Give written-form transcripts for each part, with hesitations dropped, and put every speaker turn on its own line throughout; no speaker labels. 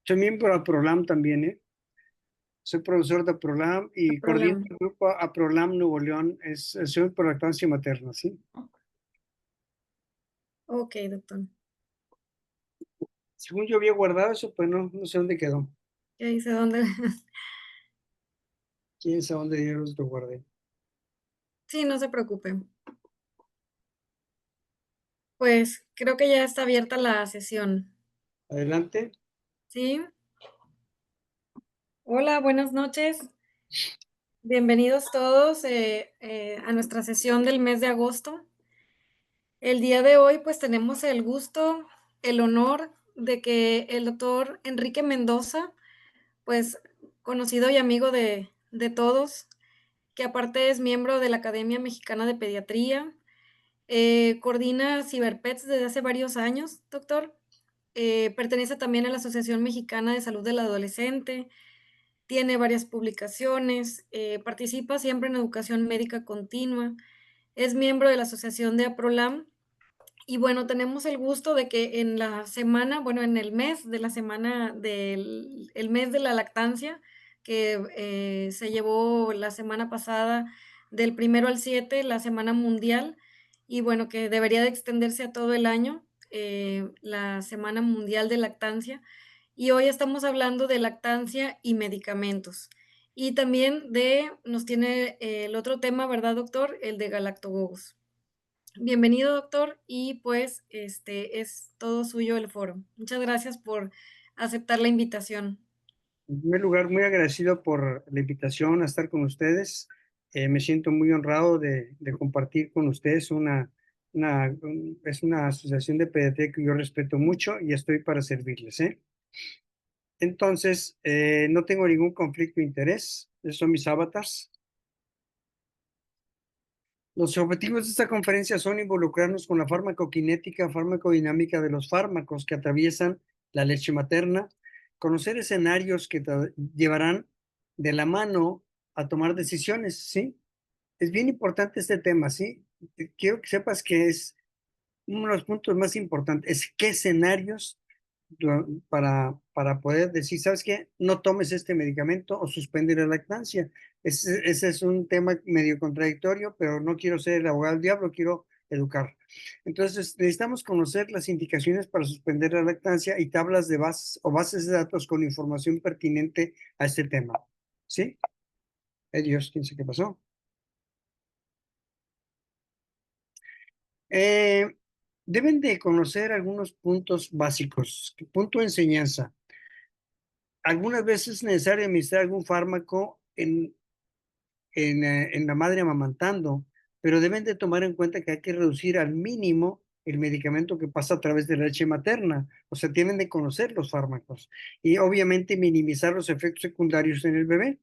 Soy miembro de APROLAM también, ¿eh? Soy profesor de APROLAM y coordino
Problema.
el grupo APROLAM Nuevo León. Soy por lactancia materna, ¿sí?
Ok, doctor.
Según yo había guardado eso, pues no sé dónde quedó.
¿Qué dice dónde?
Quién sabe dónde diablos lo guardé.
Sí, no se preocupe. Pues creo que ya está abierta la sesión.
Adelante.
¿Sí? Hola, buenas noches. Bienvenidos todos a nuestra sesión del mes de agosto. El día de hoy, pues tenemos el gusto, el honor de que el doctor Enrique Mendoza, pues conocido y amigo de todos, que aparte es miembro de la Academia Mexicana de Pediatría, coordina Ciberpets desde hace varios años, doctor. Pertenece también a la Asociación Mexicana de Salud del Adolescente, tiene varias publicaciones, participa siempre en educación médica continua, es miembro de la Asociación de APROLAM y bueno, tenemos el gusto de que en la semana, bueno, en el mes de la semana del el mes de la lactancia, que se llevó la semana pasada del 1 al 7, la semana mundial, y bueno, que debería de extenderse a todo el año, la semana mundial de lactancia. Y hoy estamos hablando de lactancia y medicamentos. Y también nos tiene el otro tema, ¿verdad, doctor? El de galactobobos. Bienvenido, doctor, y pues este es todo suyo el foro. Muchas gracias por aceptar la invitación.
En primer lugar, muy agradecido por la invitación a estar con ustedes. Me siento muy honrado de compartir con ustedes es una asociación de pediatría que yo respeto mucho y estoy para servirles, ¿eh? Entonces, no tengo ningún conflicto de interés. Esos son mis avatars. Los objetivos de esta conferencia son involucrarnos con la farmacokinética, farmacodinámica de los fármacos que atraviesan la leche materna, conocer escenarios que llevarán de la mano a tomar decisiones, ¿sí? Es bien importante este tema, ¿sí? Quiero que sepas que es uno de los puntos más importantes, es qué escenarios para poder decir, ¿sabes qué? No tomes este medicamento o suspende la lactancia. Ese es un tema medio contradictorio, pero no quiero ser el abogado del diablo, quiero educar. Entonces, necesitamos conocer las indicaciones para suspender la lactancia y tablas de bases o bases de datos con información pertinente a este tema. ¿Sí? Dios, quién sabe qué pasó. Eh, Deben de conocer algunos puntos básicos. Punto de enseñanza. Algunas veces es necesario administrar algún fármaco en la madre amamantando, pero deben de tomar en cuenta que hay que reducir al mínimo el medicamento que pasa a través de la leche materna. O sea, tienen de conocer los fármacos y obviamente minimizar los efectos secundarios en el bebé.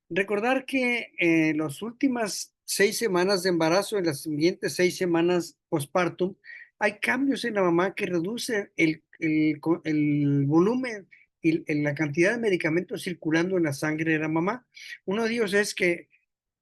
Recordar que en las últimas 6 semanas de embarazo, en las siguientes 6 semanas postpartum, hay cambios en la mamá que reducen el volumen y la cantidad de medicamentos circulando en la sangre de la mamá. Uno de ellos es que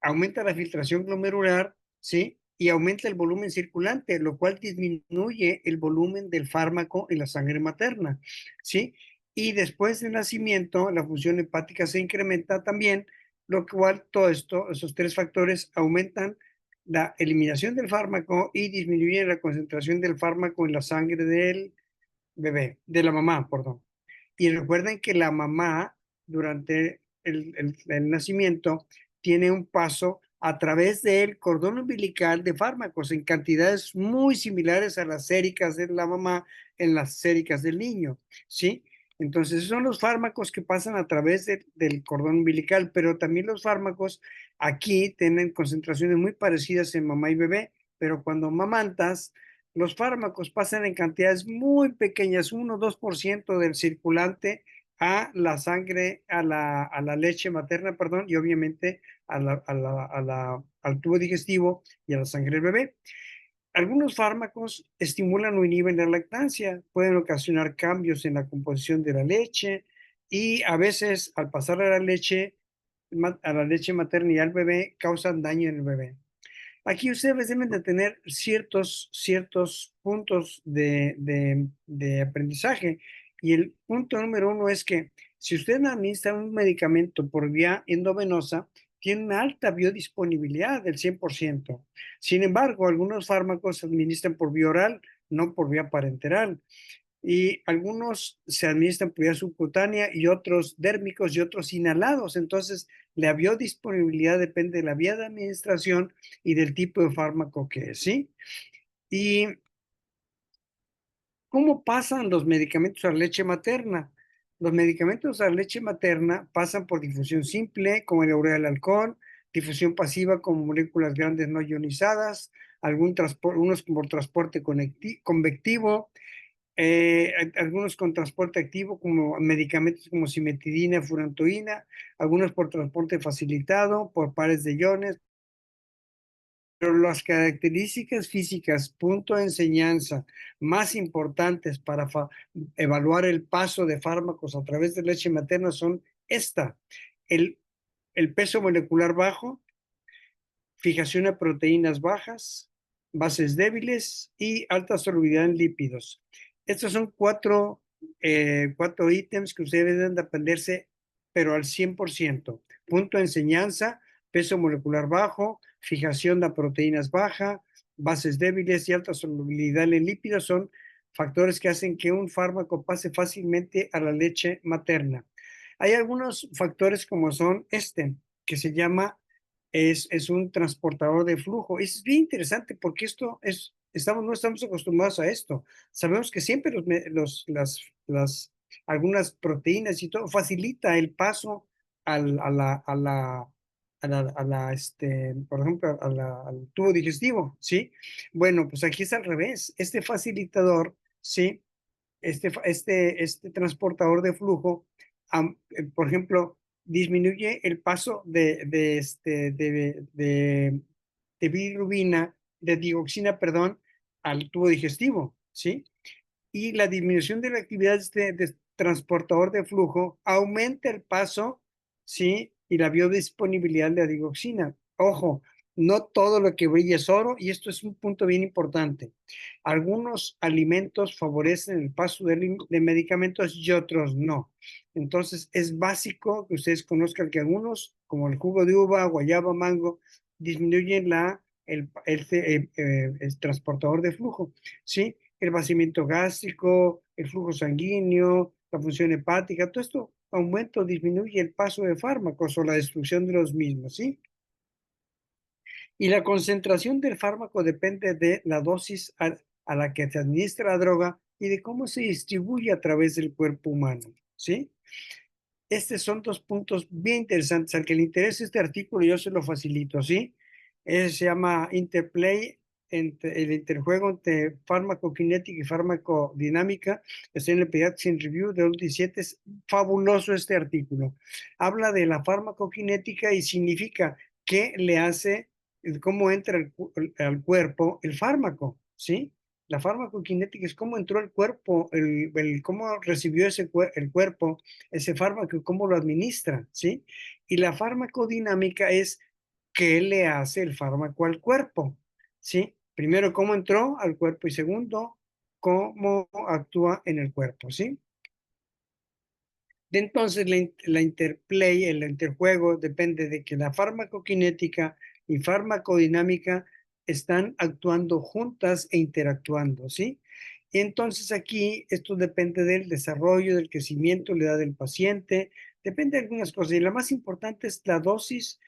aumenta la filtración glomerular, ¿sí? Y aumenta el volumen circulante, lo cual disminuye el volumen del fármaco en la sangre materna, ¿sí? Y después del nacimiento, la función hepática se incrementa también, lo cual todo esto, esos tres factores aumentan la eliminación del fármaco y disminuyen la concentración del fármaco en la sangre del bebé, de la mamá, perdón. Y recuerden que la mamá durante el nacimiento tiene un paso a través del cordón umbilical de fármacos en cantidades muy similares a las séricas de la mamá en las séricas del niño, ¿sí? Entonces, esos son los fármacos que pasan a través del cordón umbilical, pero también los fármacos aquí tienen concentraciones muy parecidas en mamá y bebé, pero cuando mamantas, los fármacos pasan en cantidades muy pequeñas, 1 o 2% del circulante a la sangre, a la leche materna, perdón, y obviamente al tubo digestivo y a la sangre del bebé. Algunos fármacos estimulan o inhiben la lactancia, pueden ocasionar cambios en la composición de la leche y a veces al pasar a la leche materna y al bebé, causan daño en el bebé. Aquí ustedes deben de tener ciertos puntos de aprendizaje Y el punto número uno es que si usted administra un medicamento por vía endovenosa, tiene una alta biodisponibilidad del 100%. Sin embargo, algunos fármacos se administran por vía oral, no por vía parenteral. Y algunos se administran por vía subcutánea y otros dérmicos y otros inhalados. Entonces, la biodisponibilidad depende de la vía de administración y del tipo de fármaco que es, ¿sí? Y ¿cómo pasan los medicamentos a la leche materna? Los medicamentos a la leche materna pasan por difusión simple, como el urea del alcohol, difusión pasiva como moléculas grandes no ionizadas, unos por transporte convectivo, algunos con transporte activo como medicamentos como cimetidina, furantoína, algunos por transporte facilitado por pares de iones, pero las características físicas, punto de enseñanza más importantes para evaluar el paso de fármacos a través de leche materna son esta, el, el peso molecular bajo, fijación a proteínas bajas, bases débiles y alta solubilidad en lípidos. Estos son cuatro ítems que ustedes deben de aprenderse, pero al 100%. Punto de enseñanza, peso molecular bajo, fijación de proteínas baja, bases débiles y alta solubilidad en lípidos son factores que hacen que un fármaco pase fácilmente a la leche materna. Hay algunos factores como son que se llama es un transportador de flujo. Es bien interesante porque no estamos acostumbrados a esto. Sabemos que siempre algunas proteínas y todo facilita el paso por ejemplo, al tubo digestivo, ¿sí? Bueno, pues aquí es al revés. Este facilitador, ¿sí? Este transportador de flujo, por ejemplo, disminuye el paso de bilirrubina, de dioxina, perdón, al tubo digestivo, ¿sí? Y la disminución de la actividad de transportador de flujo aumenta el paso, ¿sí? Y la biodisponibilidad de la digoxina. Ojo, no todo lo que brilla es oro, y esto es un punto bien importante. Algunos alimentos favorecen el paso de medicamentos y otros no. Entonces, es básico que ustedes conozcan que algunos, como el jugo de uva, guayaba, mango, disminuyen el transportador de flujo, ¿sí? El vaciamiento gástrico, el flujo sanguíneo, la función hepática, todo esto aumenta o disminuye el paso de fármacos o la destrucción de los mismos, ¿sí? Y la concentración del fármaco depende de la dosis a la que se administra la droga y de cómo se distribuye a través del cuerpo humano, ¿sí? Estos son dos puntos bien interesantes. Al que le interese este artículo, yo se lo facilito, ¿sí? Se llama Interplay, el interjuego entre farmacokinética y farmacodinámica. Está en el Pediatrics Review de 2017. Es fabuloso este artículo. Habla de la farmacokinética y significa qué le hace, cómo entra al cuerpo el fármaco, ¿sí? La farmacokinética es cómo entró el cuerpo, cómo recibió el cuerpo ese fármaco, cómo lo administra, ¿sí? Y la farmacodinámica es qué le hace el fármaco al cuerpo, ¿sí? Primero, cómo entró al cuerpo y segundo, cómo actúa en el cuerpo, ¿sí? Entonces, la interplay, el interjuego, depende de que la farmacokinética y farmacodinámica están actuando juntas e interactuando, ¿sí? Y entonces aquí esto depende del desarrollo, del crecimiento, la edad del paciente, depende de algunas cosas. Y la más importante es la dosis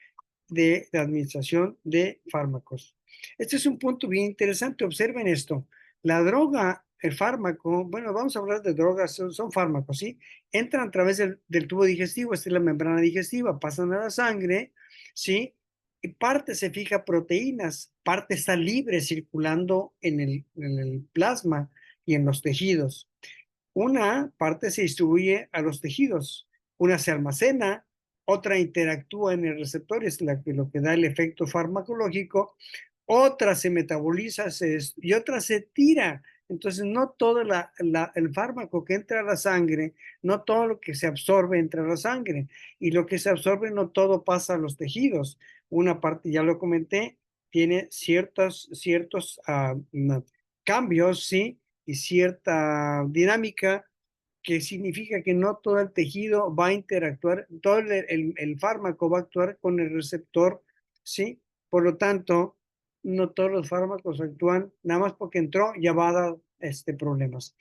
de administración de fármacos. Este es un punto bien interesante. Observen esto. La droga, el fármaco, bueno, vamos a hablar de drogas, son fármacos, ¿sí? Entran a través del tubo digestivo, esta es la membrana digestiva, pasan a la sangre, ¿sí? Y parte se fija proteínas, parte está libre circulando en el plasma y en los tejidos. Una parte se distribuye a los tejidos, una se almacena, otra interactúa en el receptor, es lo que da el efecto farmacológico, otra se metaboliza y otra se tira. Entonces, no todo el fármaco que entra a la sangre, no todo lo que se absorbe entra a la sangre, y lo que se absorbe no todo pasa a los tejidos. Una parte, ya lo comenté, tiene ciertos cambios, ¿sí? Y cierta dinámica que significa que no todo el tejido va a interactuar, todo el fármaco va a actuar con el receptor, ¿sí? Por lo tanto, no todos los fármacos actúan, nada más porque entró, ya va a dar problemas.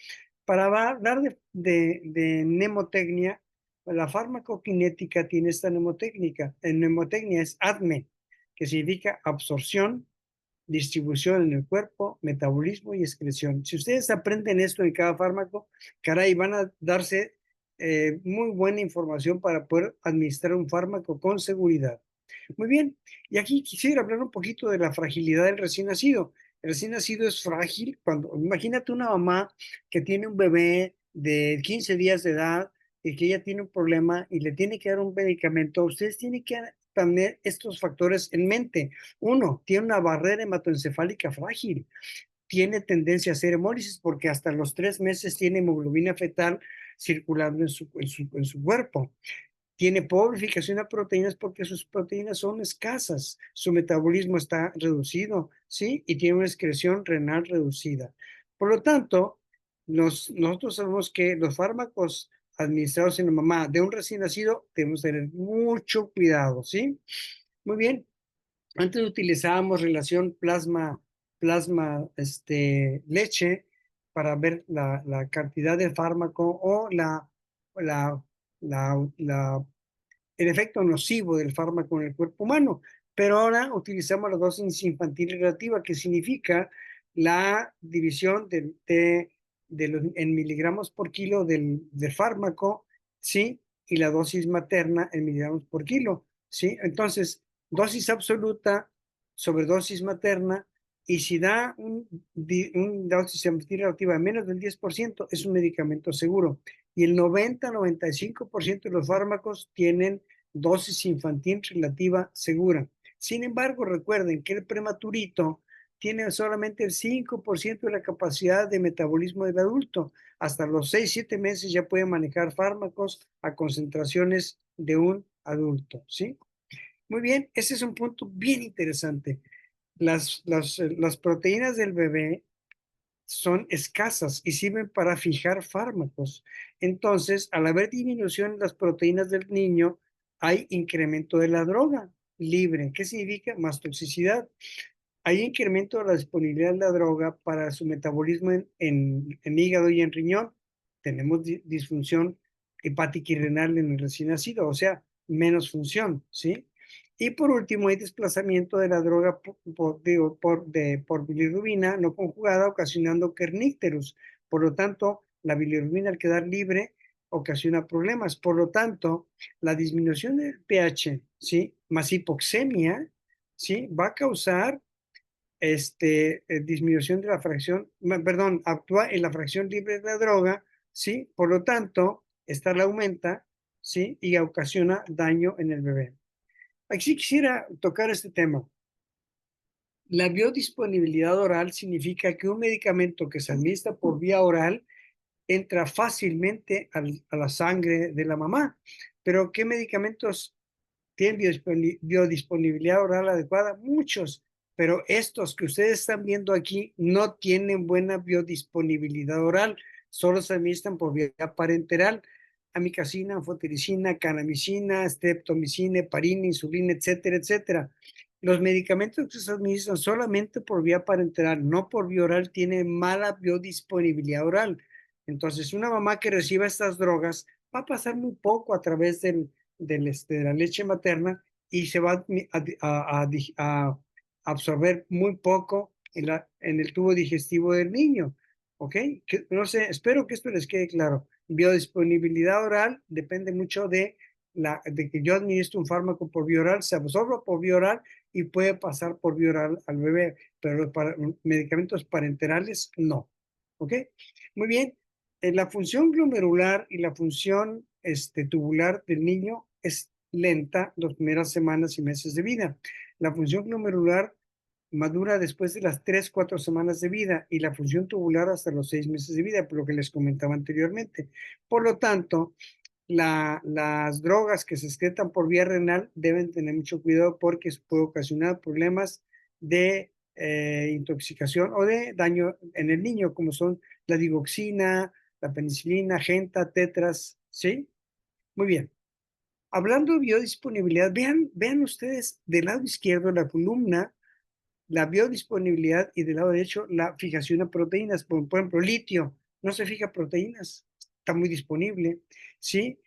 Para hablar de mnemotecnia, la farmacokinética tiene esta mnemotécnica. En mnemotecnia es ADME, que significa absorción, distribución en el cuerpo, metabolismo y excreción. Si ustedes aprenden esto en cada fármaco, caray, van a darse muy buena información para poder administrar un fármaco con seguridad. Muy bien, y aquí quisiera hablar un poquito de la fragilidad del recién nacido. El recién nacido es frágil cuando, imagínate una mamá que tiene un bebé de 15 días de edad y que ella tiene un problema y le tiene que dar un medicamento. Ustedes tienen que tener estos factores en mente. Uno, tiene una barrera hematoencefálica frágil, tiene tendencia a hacer hemólisis porque hasta los 3 meses tiene hemoglobina fetal circulando en su cuerpo. Tiene pobre a proteínas porque sus proteínas son escasas, su metabolismo está reducido, ¿sí? Y tiene una excreción renal reducida. Por lo tanto, nosotros sabemos que los fármacos administrados en la mamá de un recién nacido debemos tener mucho cuidado, ¿sí? Muy bien. Antes utilizábamos relación leche para ver la cantidad de fármaco o la, la el efecto nocivo del fármaco en el cuerpo humano. Pero ahora utilizamos la dosis infantil relativa, que significa la división en miligramos por kilo del fármaco, ¿sí? Y la dosis materna en miligramos por kilo, ¿sí? Entonces, dosis absoluta sobre dosis materna, y si da un dosis infantil relativa de menos del 10%, es un medicamento seguro. Y el 90-95% de los fármacos tienen dosis infantil relativa segura. Sin embargo, recuerden que el prematurito tiene solamente el 5% de la capacidad de metabolismo del adulto. Hasta los 6-7 meses ya puede manejar fármacos a concentraciones de un adulto, ¿sí? Muy bien, ese es un punto bien interesante. Las proteínas del bebé son escasas y sirven para fijar fármacos. Entonces, al haber disminución en las proteínas del niño, hay incremento de la droga libre. ¿Qué significa? Más toxicidad. Hay incremento de la disponibilidad de la droga para su metabolismo en hígado y en riñón. Tenemos disfunción hepática y renal en el recién nacido, o sea, menos función, ¿sí? Y por último, hay desplazamiento de la droga por bilirrubina no conjugada, ocasionando kernícterus. Por lo tanto, la bilirrubina al quedar libre ocasiona problemas. Por lo tanto, la disminución del pH, ¿sí? Más hipoxemia, ¿sí? Va a causar disminución de la fracción, perdón, actúa en la fracción libre de la droga, ¿sí? Por lo tanto, esta la aumenta, ¿sí? Y ocasiona daño en el bebé. Aquí quisiera tocar este tema. La biodisponibilidad oral significa que un medicamento que se administra por vía oral entra fácilmente a la sangre de la mamá. Pero ¿qué medicamentos tienen biodisponibilidad oral adecuada? Muchos, pero estos que ustedes están viendo aquí no tienen buena biodisponibilidad oral, solo se administran por vía parenteral. Amicacina, anfotericina, kanamicina, streptomicina, heparina, insulina, etcétera, etcétera. Los medicamentos que se administran solamente por vía parenteral, no por vía oral, tienen mala biodisponibilidad oral. Entonces, una mamá que reciba estas drogas va a pasar muy poco a través de la leche materna y se va a absorber muy poco en el tubo digestivo del niño. ¿Ok? No sé, espero que esto les quede claro. Biodisponibilidad oral depende mucho de que yo administro un fármaco por vía oral, se absorba por vía oral y puede pasar por vía oral al bebé, pero para medicamentos parenterales no. ¿Ok? Muy bien. La función glomerular y la función tubular del niño es lenta las primeras semanas y meses de vida. La función glomerular madura después de las 3-4 semanas de vida y la función tubular hasta los 6 meses de vida, por lo que les comentaba anteriormente. Por lo tanto, las drogas que se excretan por vía renal deben tener mucho cuidado porque puede ocasionar problemas de intoxicación o de daño en el niño, como son la digoxina, la penicilina, Genta, Tetras, ¿sí? Muy bien. Hablando de biodisponibilidad, vean ustedes del lado izquierdo la columna, la biodisponibilidad, y del lado derecho la fijación a proteínas. Por ejemplo, litio no se fija a proteínas, está muy disponible, ¿sí?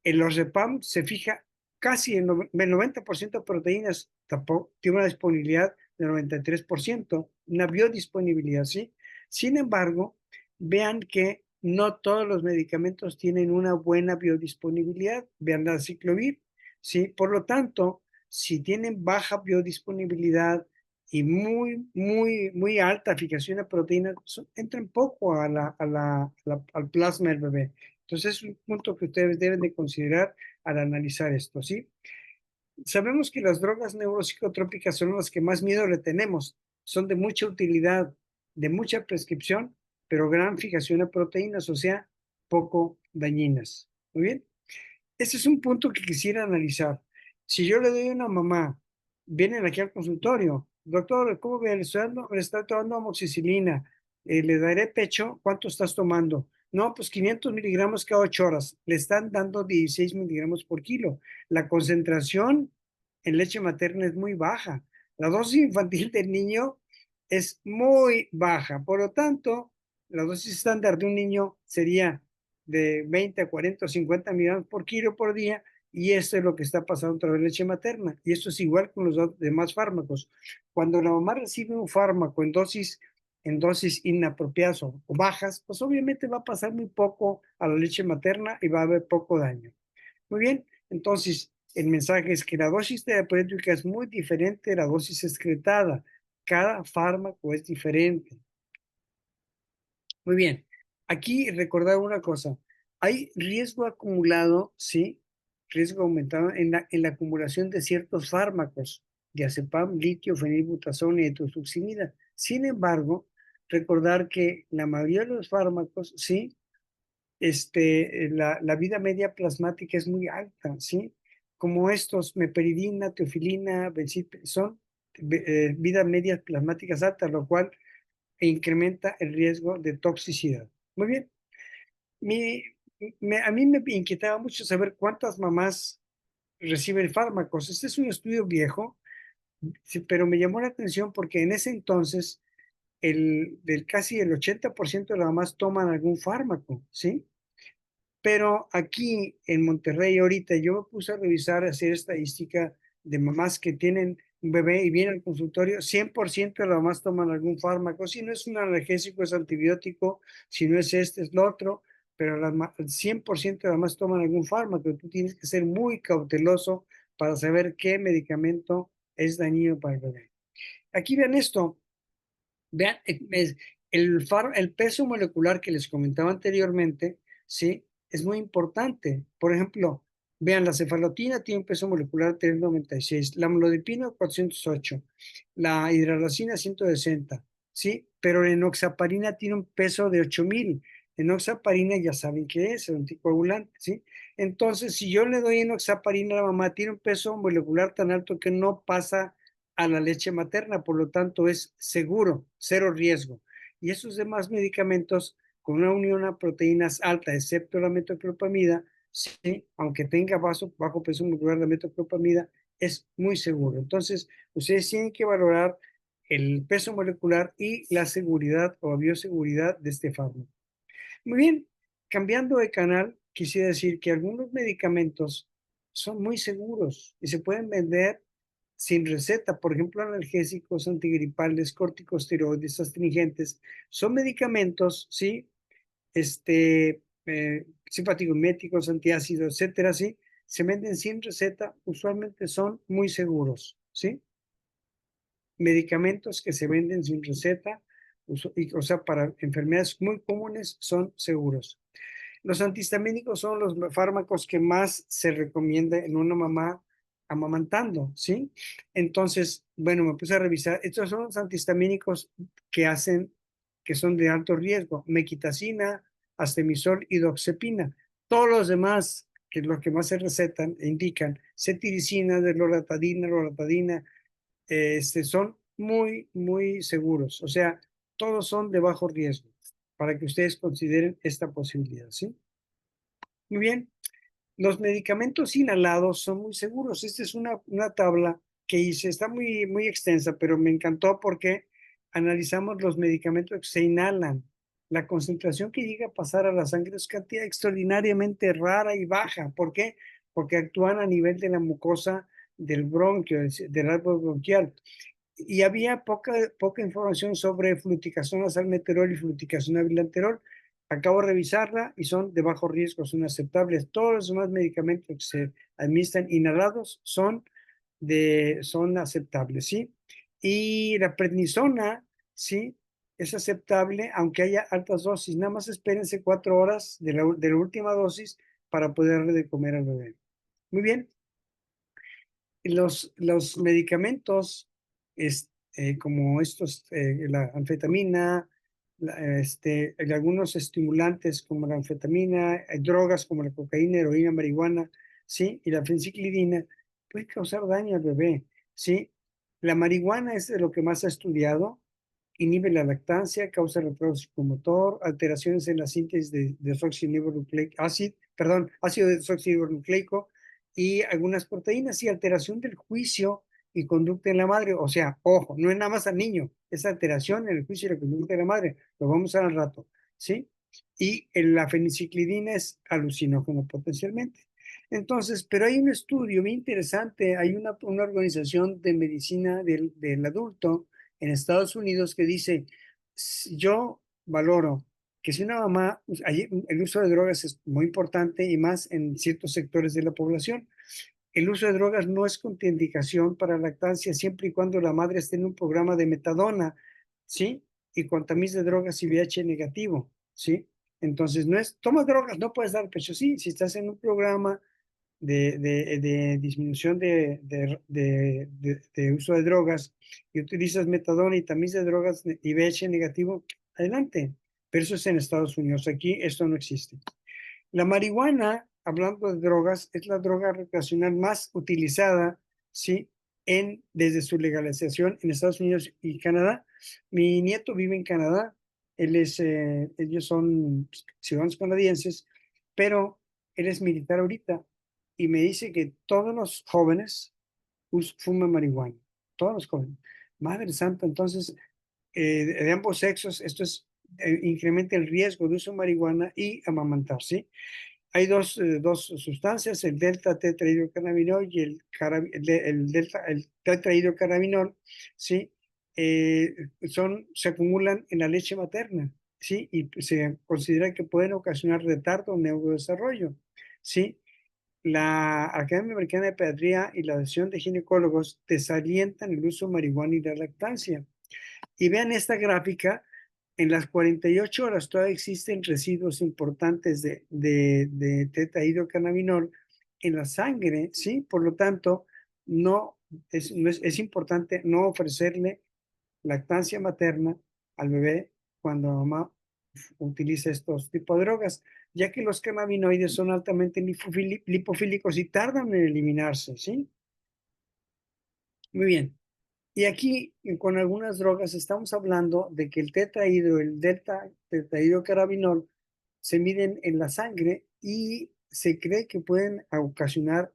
En los repam se fija casi el 90% de proteínas, tampoco tiene una disponibilidad del 93%, una biodisponibilidad, ¿sí? Sin embargo, vean que no todos los medicamentos tienen una buena biodisponibilidad. Vean la ciclovir, ¿sí? Por lo tanto, si tienen baja biodisponibilidad y muy alta fijación a proteínas, entran poco al plasma del bebé. Entonces es un punto que ustedes deben de considerar al analizar esto, ¿sí? Sabemos que las drogas neuropsicotrópicas son las que más miedo le tenemos, son de mucha utilidad, de mucha prescripción, pero gran fijación a proteínas, o sea, poco dañinas. Muy bien. Ese es un punto que quisiera analizar. Si yo le doy a una mamá, vienen aquí al consultorio, doctor, ¿cómo ve? Le está tomando amoxicilina, le daré pecho, ¿cuánto estás tomando? No, pues 500 miligramos cada 8 horas. Le están dando 16 miligramos por kilo. La concentración en leche materna es muy baja. La dosis infantil del niño es muy baja. Por lo tanto, la dosis estándar de un niño sería de 20 a 40 o 50 miligramos por kilo por día, y esto es lo que está pasando a través de leche materna. Y esto es igual con los demás fármacos. Cuando la mamá recibe un fármaco en dosis inapropiadas o bajas, pues obviamente va a pasar muy poco a la leche materna y va a haber poco daño. Muy bien, entonces el mensaje es que la dosis terapéutica es muy diferente de la dosis excretada. Cada fármaco es diferente. Muy bien. Aquí recordar una cosa. Hay riesgo acumulado, ¿sí? Riesgo aumentado en la acumulación de ciertos fármacos, diazepam, litio, fenilbutazona y etosuximida. Sin embargo, recordar que la mayoría de los fármacos, ¿sí? La vida media plasmática es muy alta, ¿sí? Como estos, meperidina, teofilina, son vidas medias plasmáticas altas, lo cual incrementa el riesgo de toxicidad. Muy bien. Mi, a mí me inquietaba mucho saber cuántas mamás reciben fármacos. Este es un estudio viejo, sí, pero me llamó la atención porque en ese entonces casi el 80% de las mamás toman algún fármaco, ¿sí? Pero aquí en Monterrey ahorita yo me puse a revisar, a hacer estadística de mamás que tienen un bebé y vienen al consultorio. 100% de las mamás toman algún fármaco. Si no es un analgésico, es antibiótico. Si no es este, es lo otro. Pero el 100% de las mamás toman algún fármaco. Tú tienes que ser muy cauteloso para saber qué medicamento es dañino para el bebé. Aquí vean esto. Vean, el peso molecular que les comentaba anteriormente, ¿sí? Es muy importante. Por ejemplo, vean, la cefalotina tiene un peso molecular de 396, la amlodipina 408, la hidralazina 160, ¿sí? Pero la enoxaparina tiene un peso de 8000. Enoxaparina ya saben qué es, el anticoagulante, ¿sí? Entonces, si yo le doy enoxaparina a la mamá, tiene un peso molecular tan alto que no pasa a la leche materna, por lo tanto es seguro, cero riesgo. Y esos demás medicamentos con una unión a proteínas alta, excepto la metoclopramida, sí, aunque tenga bajo peso molecular de metoclopramida, es muy seguro. Entonces, ustedes tienen que valorar el peso molecular y la seguridad o bioseguridad de este fármaco. Muy bien, cambiando de canal, quisiera decir que algunos medicamentos son muy seguros y se pueden vender sin receta. Por ejemplo, analgésicos, antigripales, corticosteroides, astringentes, son medicamentos, ¿sí? Simpaticométicos, antiácidos, etcétera, ¿sí? Se venden sin receta, usualmente son muy seguros, ¿sí? Medicamentos que se venden sin receta, o sea, para enfermedades muy comunes, son seguros. Los antihistamínicos son los fármacos que más se recomienda en una mamá amamantando, ¿sí? Entonces, bueno, me puse a revisar. Estos son los antihistamínicos que son de alto riesgo: mequitacina, astemisol y doxepina. Todos los demás, que es lo que más se recetan e indican, cetiricina, loratadina, son muy seguros. O sea, todos son de bajo riesgo. para que ustedes consideren esta posibilidad, ¿sí? Muy bien. Los medicamentos inhalados son muy seguros. Esta es una tabla que hice, está muy extensa, pero me encantó porque analizamos los medicamentos que se inhalan. La concentración que llega a pasar a la sangre es cantidad extraordinariamente rara y baja. ¿Por qué? Porque actúan a nivel de la mucosa del bronquio, del árbol bronquial. Y había poca información sobre fluticación salmeterol y fluticación abilanterol. Acabo de revisarla y son de bajo riesgo, son aceptables. Todos los demás medicamentos que se administran inhalados son aceptables, ¿sí? Y la prednisona, ¿sí? Es aceptable, aunque haya altas dosis. Nada más espérense 4 horas de la última dosis para poderle de comer al bebé. Muy bien. Los medicamentos, como estos, la anfetamina, y algunos estimulantes como la anfetamina, drogas como la cocaína, heroína, marihuana, ¿sí? Y la fenciclidina, puede causar daño al bebé, ¿sí? La marihuana es de lo que más se ha estudiado, inhibe la lactancia, causa retraso psicomotor, alteraciones en la síntesis de ácido desoxirribonucleico, y algunas proteínas y alteración del juicio y conducta en la madre. O sea, ojo, no es nada más al niño, es alteración en el juicio y la conducta de la madre. Lo vamos a ver al rato, ¿sí? Y la feniciclidina es alucinógeno potencialmente. Entonces, pero hay un estudio bien interesante, hay una organización de medicina del adulto en Estados Unidos que dice, yo valoro que si una mamá, el uso de drogas es muy importante y más en ciertos sectores de la población. El uso de drogas no es contraindicación para lactancia siempre y cuando la madre esté en un programa de metadona, ¿sí? Y con tamiz de drogas y VIH negativo, ¿sí? Entonces, no es, toma drogas, no puedes dar pecho. Sí, si estás en un programa de disminución de uso de drogas y utilizas metadona y tamiz de drogas y VIH negativo, adelante. Pero eso es en Estados Unidos. Aquí esto no existe. La marihuana, hablando de drogas, es la droga recreacional más utilizada, ¿sí? Desde su legalización en Estados Unidos y Canadá. Mi nieto vive en Canadá. Ellos son ciudadanos canadienses, pero él es militar ahorita y me dice que todos los jóvenes fuman marihuana. Todos los jóvenes. Madre Santa, entonces, de ambos sexos, esto incrementa el riesgo de uso de marihuana y amamantar, ¿sí? Hay dos sustancias, el delta tetrahidrocannabinol y el tetrahidrocannabinol, ¿sí? Se acumulan en la leche materna, ¿sí? Y se considera que pueden ocasionar retardo o neurodesarrollo, ¿sí? La Academia Americana de Pediatría y la Asociación de Ginecólogos desalientan el uso de marihuana y la lactancia. Y vean esta gráfica, en las 48 horas todavía existen residuos importantes de tetrahidrocannabinol en la sangre, ¿sí? Por lo tanto, es importante no ofrecerle lactancia materna al bebé cuando la mamá utiliza estos tipos de drogas, ya que los cannabinoides son altamente lipofílicos y tardan en eliminarse, ¿sí? Muy bien. Y aquí, con algunas drogas, estamos hablando de que el delta tetrahidrocarabinol, se miden en la sangre y se cree que pueden ocasionar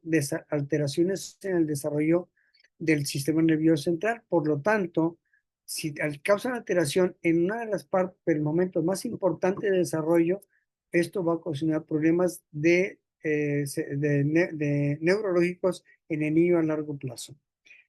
alteraciones en el desarrollo del sistema nervioso central. Por lo tanto, si causan alteración en una de las partes, del momento más importante de desarrollo, esto va a ocasionar problemas de neurológicos en el niño a largo plazo.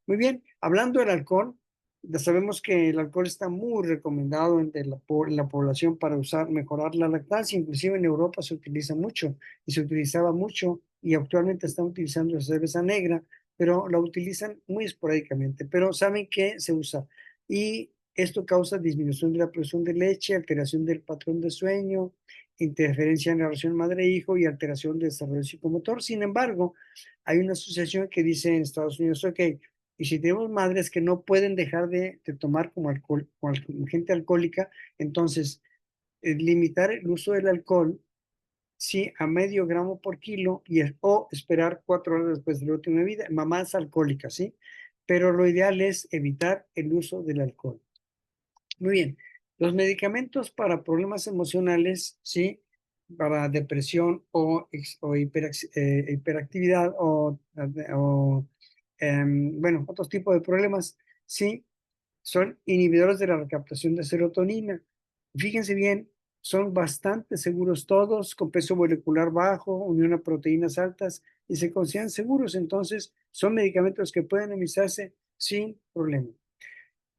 Muy bien, hablando del alcohol, ya sabemos que el alcohol está muy recomendado entre la población para mejorar la lactancia, inclusive en Europa se utiliza mucho y se utilizaba mucho y actualmente están utilizando la cerveza negra, pero la utilizan muy esporádicamente, pero saben que se usa y esto causa disminución de la producción de leche, alteración del patrón de sueño, interferencia en la relación madre-hijo y alteración del desarrollo psicomotor. Sin embargo, hay una asociación que dice en Estados Unidos, ok, y si tenemos madres que no pueden dejar de tomar como gente alcohólica, entonces limitar el uso del alcohol, sí, a medio gramo por kilo o esperar 4 horas después de la última vida. Mamás alcohólicas, ¿sí? Pero lo ideal es evitar el uso del alcohol. Muy bien. Los medicamentos para problemas emocionales, ¿sí? Para depresión o hiperactividad bueno, otros tipos de problemas, sí, son inhibidores de la recaptación de serotonina. Fíjense bien, son bastante seguros todos, con peso molecular bajo, unión a proteínas altas y se consideran seguros. Entonces, son medicamentos que pueden administrarse sin problema.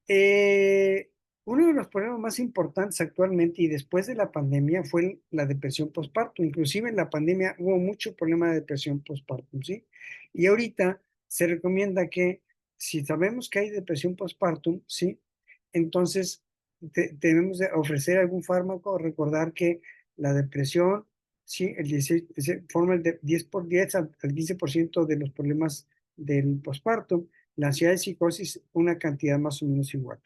Eh, Uno de los problemas más importantes actualmente y después de la pandemia fue la depresión postparto. Inclusive en la pandemia hubo mucho problema de depresión postparto, ¿sí? Y ahorita se recomienda que si sabemos que hay depresión postparto, ¿sí? Entonces debemos de ofrecer algún fármaco, recordar que la depresión, ¿sí? El 16, forma el de 10 por 10 al 15% de los problemas del postparto, la ansiedad y psicosis una cantidad más o menos igual.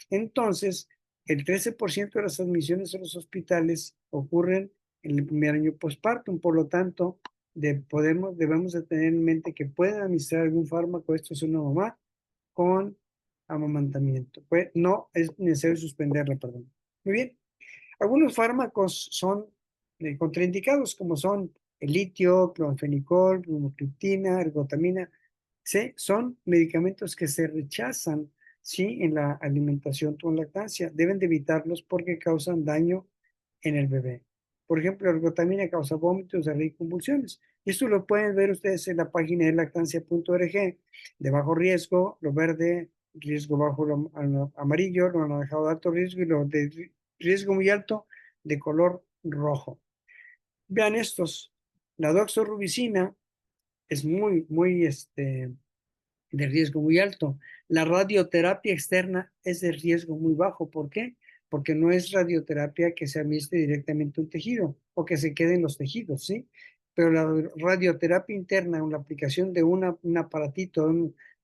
Entonces, el 13% de las admisiones a los hospitales ocurren en el primer año postpartum, por lo tanto, debemos de tener en mente que pueden administrar algún fármaco, esto es una mamá, con amamantamiento. Pues no es necesario suspenderla, perdón. Muy bien. Algunos fármacos son contraindicados, como son el litio, clonfenicol, bromocriptina, ergotamina. ¿Sí? Son medicamentos que se rechazan, ¿sí? En la alimentación con lactancia. Deben de evitarlos porque causan daño en el bebé. Por ejemplo, la ergotamina causa vómitos, diarrea y convulsiones. Y esto lo pueden ver ustedes en la página de lactancia.org. De bajo riesgo, lo verde, riesgo bajo, lo amarillo, lo anaranjado de alto riesgo y lo de riesgo muy alto de color rojo. Vean estos. La doxorubicina es de riesgo muy alto. La radioterapia externa es de riesgo muy bajo. ¿Por qué? Porque no es radioterapia que se administre directamente a un tejido o que se quede en los tejidos, ¿sí? Pero la radioterapia interna o la aplicación de un aparatito,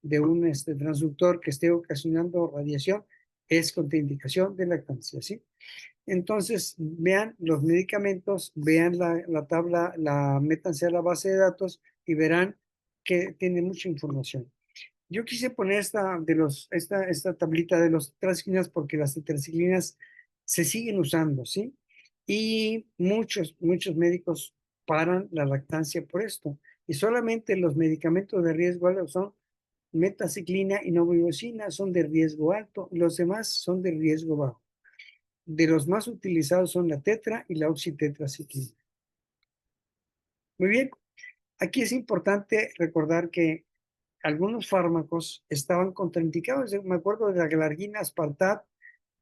de un transductor que esté ocasionando radiación, es contraindicación de lactancia, ¿sí? Entonces, vean los medicamentos, vean la tabla, métanse a la base de datos y verán que tiene mucha información. Yo quise poner esta tablita de los tetraciclinas porque las tetraciclinas se siguen usando, ¿sí? Y muchos médicos paran la lactancia por esto. Y solamente los medicamentos de riesgo alto son metaciclina y novoglicina, son de riesgo alto, y los demás son de riesgo bajo. De los más utilizados son la tetra y la oxitetraciclina. Muy bien, aquí es importante recordar que algunos fármacos estaban contraindicados. Me acuerdo de la galargina, aspartat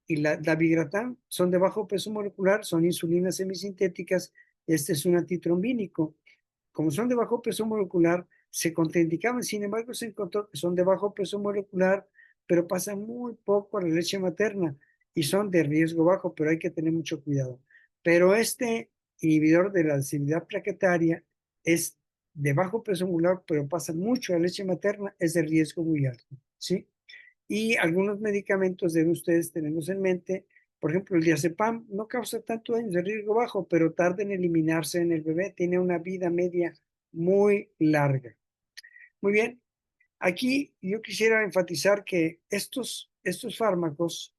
y la dabigatran, son de bajo peso molecular, son insulinas semisintéticas. Este es un antitrombínico. Como son de bajo peso molecular, se contraindicaban. Sin embargo, se encontró que son de bajo peso molecular, pero pasan muy poco a la leche materna y son de riesgo bajo, pero hay que tener mucho cuidado. Pero este inhibidor de la densidad plaquetaria es de bajo peso molecular, pero pasa mucho a la leche materna, es de riesgo muy alto, ¿sí? Y algunos medicamentos deben ustedes tenerlos en mente. Por ejemplo, el diazepam no causa tanto daño, de riesgo bajo, pero tarda en eliminarse en el bebé. Tiene una vida media muy larga. Muy bien. Aquí yo quisiera enfatizar que estos fármacos,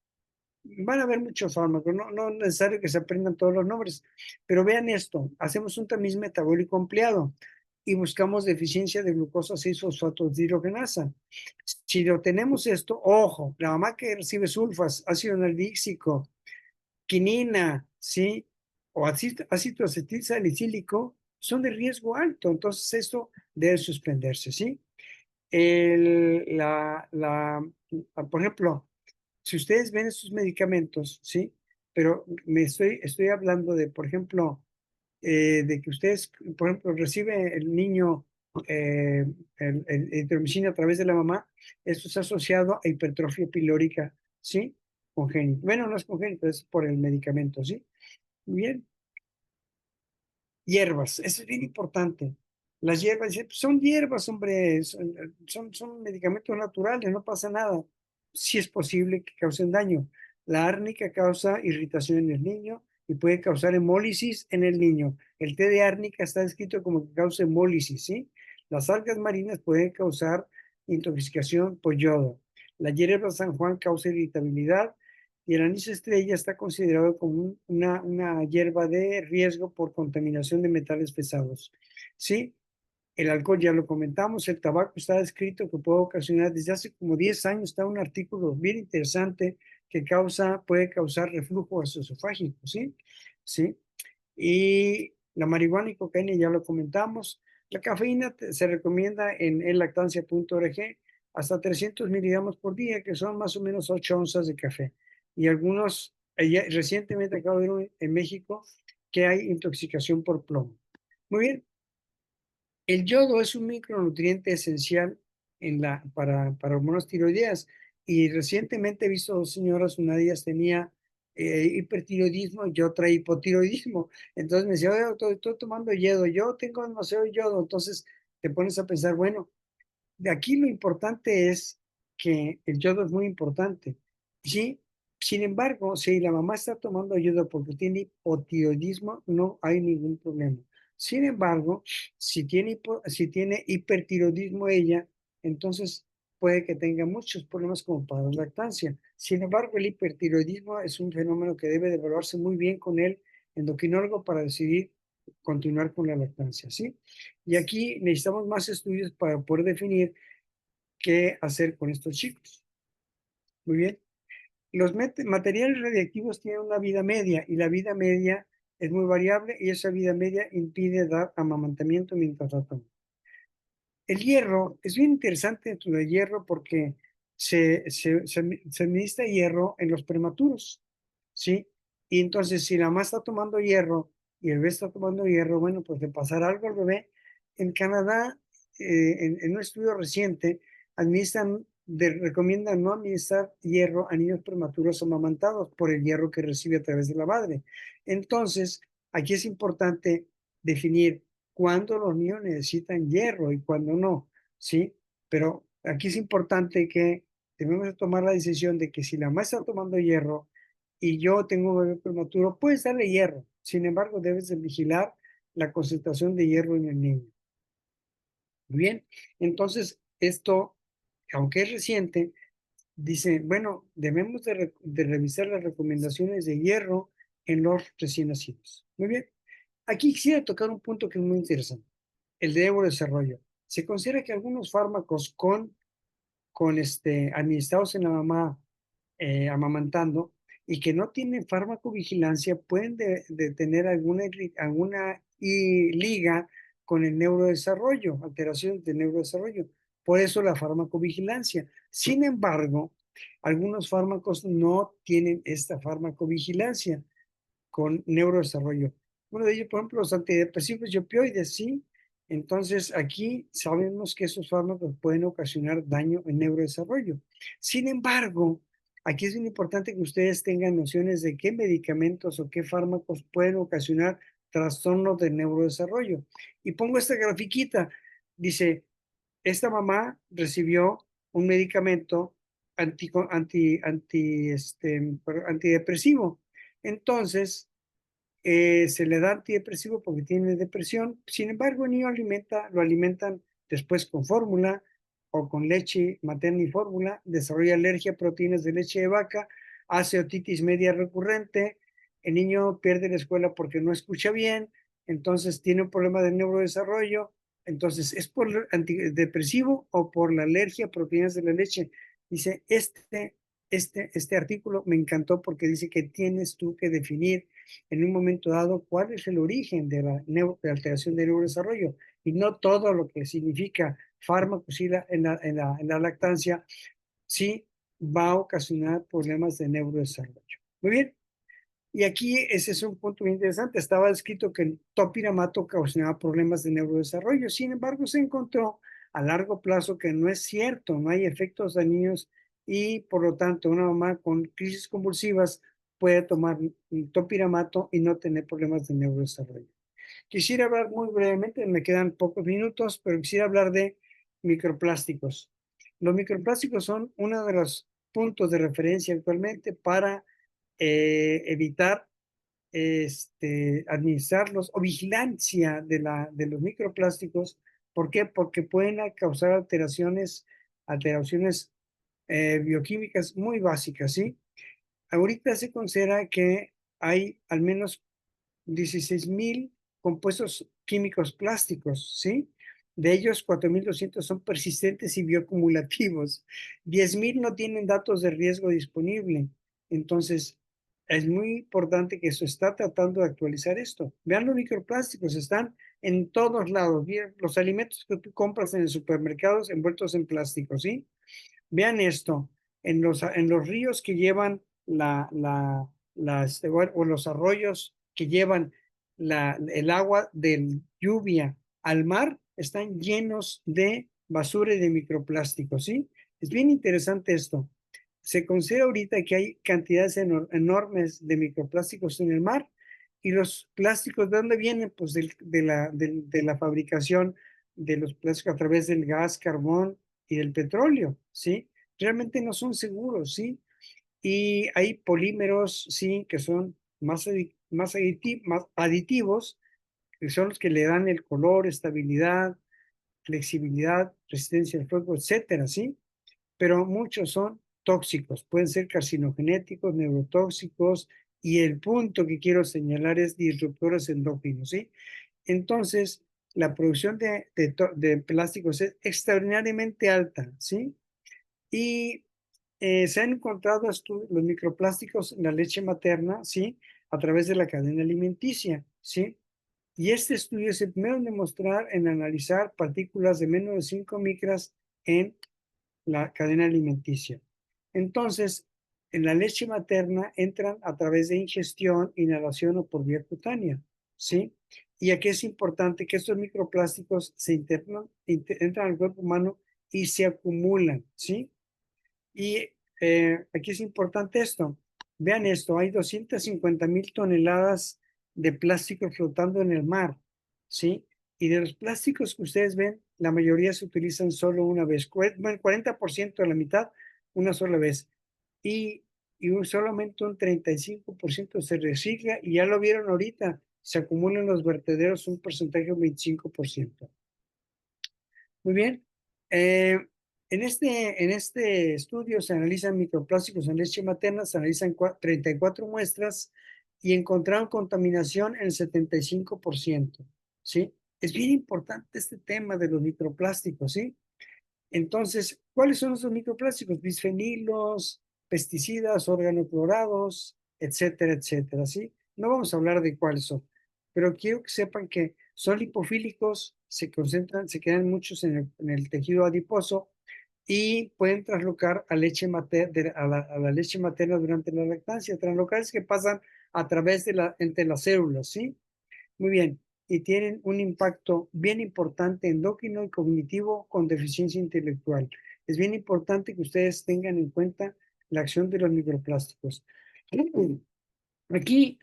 van a haber muchos fármacos, no es necesario que se aprendan todos los nombres, pero vean esto, hacemos un tamiz metabólico ampliado y buscamos deficiencia de glucosa 6-fosfatosdihidrogenasa. Si lo tenemos esto, ojo, la mamá que recibe sulfas, ácido naldíxico, quinina, ¿sí? O ácido acetil salicílico, son de riesgo alto, entonces esto debe suspenderse, ¿sí? El, por ejemplo, si ustedes ven estos medicamentos, ¿sí? Pero estoy hablando de, por ejemplo, de que ustedes, por ejemplo, recibe el niño eh, el eritromicina a través de la mamá, esto es asociado a hipertrofia pilórica, ¿sí? Congénita. Bueno, no es congénita, es por el medicamento, ¿sí? Bien. Hierbas, eso es bien importante. Las hierbas, son hierbas, hombre, son medicamentos naturales, no pasa nada. Sí es posible que causen daño. La árnica causa irritación en el niño y puede causar hemólisis en el niño. El té de árnica está escrito como que causa hemólisis, ¿sí? Las algas marinas pueden causar intoxicación por yodo. La hierba San Juan causa irritabilidad y el anís estrella está considerado como una hierba de riesgo por contaminación de metales pesados. ¿Sí? El alcohol ya lo comentamos, el tabaco está descrito que puede ocasionar, desde hace como 10 años está un artículo bien interesante que puede causar reflujo esofágico, ¿sí? ¿Sí? Y la marihuana y cocaína ya lo comentamos. La cafeína se recomienda en lactancia.org hasta 300 miligramos por día, que son más o menos 8 onzas de café. Y algunos, recientemente acabo de ver en México que hay intoxicación por plomo. Muy bien, el yodo es un micronutriente esencial para hormonas tiroideas y recientemente he visto dos señoras, una de ellas tenía hipertiroidismo y otra hipotiroidismo. Entonces me decía, oye, doctor, estoy tomando yodo, yo tengo demasiado yodo. Entonces te pones a pensar, bueno, de aquí lo importante es que el yodo es muy importante. Sí, sin embargo, si la mamá está tomando yodo porque tiene hipotiroidismo, no hay ningún problema. Sin embargo, si tiene hipertiroidismo ella, entonces puede que tenga muchos problemas como para la lactancia. Sin embargo, el hipertiroidismo es un fenómeno que debe de evaluarse muy bien con el endocrinólogo para decidir continuar con la lactancia, ¿sí? Y aquí necesitamos más estudios para poder definir qué hacer con estos chicos. Muy bien. Los materiales radiactivos tienen una vida media y la vida media es muy variable y esa vida media impide dar amamantamiento mientras la toman. El hierro es bien interesante dentro del hierro porque se administra hierro en los prematuros, ¿sí? Y entonces, si la mamá está tomando hierro y el bebé está tomando hierro, bueno, pues de pasar algo al bebé. En Canadá, en un estudio reciente, recomiendan no administrar hierro a niños prematuros amamantados por el hierro que recibe a través de la madre. Entonces, aquí es importante definir cuándo los niños necesitan hierro y cuándo no, ¿sí? Pero aquí es importante que debemos de tomar la decisión de que si la mamá está tomando hierro y yo tengo un bebé prematuro, puedes darle hierro. Sin embargo, debes de vigilar la concentración de hierro en el niño. Muy bien, entonces esto, aunque es reciente, dice, bueno, debemos de revisar las recomendaciones de hierro en los recién nacidos. Muy bien, aquí quisiera tocar un punto que es muy interesante, el de neurodesarrollo. Se considera que algunos fármacos administrados en la mamá amamantando y que no tienen farmacovigilancia pueden de tener alguna liga con el neurodesarrollo, alteraciones del neurodesarrollo. Por eso la farmacovigilancia. Sin embargo, algunos fármacos no tienen esta farmacovigilancia con neurodesarrollo. Uno de ellos, por ejemplo, los antidepresivos y opioides, sí. Entonces, aquí sabemos que esos fármacos pueden ocasionar daño en neurodesarrollo. Sin embargo, aquí es muy importante que ustedes tengan nociones de qué medicamentos o qué fármacos pueden ocasionar trastornos de neurodesarrollo. Y pongo esta grafiquita. Dice, esta mamá recibió un medicamento antidepresivo. Entonces, se le da antidepresivo porque tiene depresión. Sin embargo, el niño lo alimentan después con fórmula o con leche materna y fórmula, desarrolla alergia a proteínas de leche de vaca, hace otitis media recurrente, el niño pierde la escuela porque no escucha bien, entonces tiene un problema de neurodesarrollo, entonces es por el antidepresivo o por la alergia a proteínas de la leche. Dice, este artículo me encantó porque dice que tienes tú que definir en un momento dado cuál es el origen de la alteración del neurodesarrollo y no todo lo que significa fármacos en la lactancia sí va a ocasionar problemas de neurodesarrollo. Muy bien, y aquí ese es un punto muy interesante. Estaba escrito que el topiramato ocasionaba problemas de neurodesarrollo. Sin embargo, se encontró a largo plazo que no es cierto, no hay efectos dañinos y por lo tanto una mamá con crisis convulsivas puede tomar topiramato y no tener problemas de neurodesarrollo. Quisiera hablar muy brevemente, me quedan pocos minutos, pero quisiera hablar de microplásticos. Los microplásticos son uno de los puntos de referencia actualmente para evitar administrarlos o vigilancia de los microplásticos. ¿Por qué? Porque pueden causar alteraciones bioquímicas muy básicas, ¿sí? ahorita se considera que hay al menos 16,000 compuestos químicos plásticos, ¿sí? De ellos, 4,200 son persistentes y bioacumulativos. 10,000 no tienen datos de riesgo disponible. Entonces, es muy importante que se está tratando de actualizar esto. Vean los microplásticos, están en todos lados. Bien, los alimentos que tú compras en el supermercado envueltos en plástico, ¿sí? Vean esto, en los ríos que llevan bueno, o los arroyos que llevan el agua de lluvia al mar, están llenos de basura y de microplásticos, ¿sí? Es bien interesante esto. Se considera ahorita que hay cantidades enormes de microplásticos en el mar y los plásticos, ¿de dónde vienen? Pues de la fabricación de los plásticos a través del gas, carbón y del petróleo, ¿sí? Realmente no son seguros, ¿sí? Y hay polímeros, sí, que son más aditivos, que son los que le dan el color, estabilidad, flexibilidad, resistencia al fuego, etcétera, ¿sí? Pero muchos son tóxicos, pueden ser carcinogenéticos, neurotóxicos, y el punto que quiero señalar es disruptores endócrinos, ¿sí? Entonces, la producción de plásticos es extraordinariamente alta, ¿sí? Y se han encontrado los microplásticos en la leche materna, ¿sí? A través de la cadena alimenticia, ¿sí? Y este estudio es el primero en demostrar, en analizar partículas de menos de 5 micras en la cadena alimenticia. Entonces, en la leche materna entran a través de ingestión, inhalación o por vía cutánea, ¿sí? Y aquí es importante que estos microplásticos entran al cuerpo humano y se acumulan, ¿sí? Y aquí es importante esto. Vean esto, hay 250,000 toneladas de plástico flotando en el mar, ¿sí? Y de los plásticos que ustedes ven, la mayoría se utilizan solo una vez. Bueno, 40% de la mitad, una sola vez. Y, solamente un 35% se recicla y ya lo vieron ahorita, se acumulan los vertederos un porcentaje de un 25%. Muy bien. En este estudio se analizan microplásticos en leche materna, se analizan 34 muestras y encontraron contaminación en el 75%, ¿sí? Es bien importante este tema de los microplásticos, ¿sí? Entonces, ¿cuáles son esos microplásticos? Bisfenilos, pesticidas, organoclorados, etcétera, etcétera, ¿sí? No vamos a hablar de cuáles son, pero quiero que sepan que son lipofílicos, se concentran, se quedan muchos en el tejido adiposo y pueden traslocar a la leche materna durante la lactancia, translocales que pasan a través entre las células, ¿sí? Muy bien. Y tienen un impacto bien importante endocrino y cognitivo con deficiencia intelectual. Es bien importante que ustedes tengan en cuenta la acción de los microplásticos. Aquí,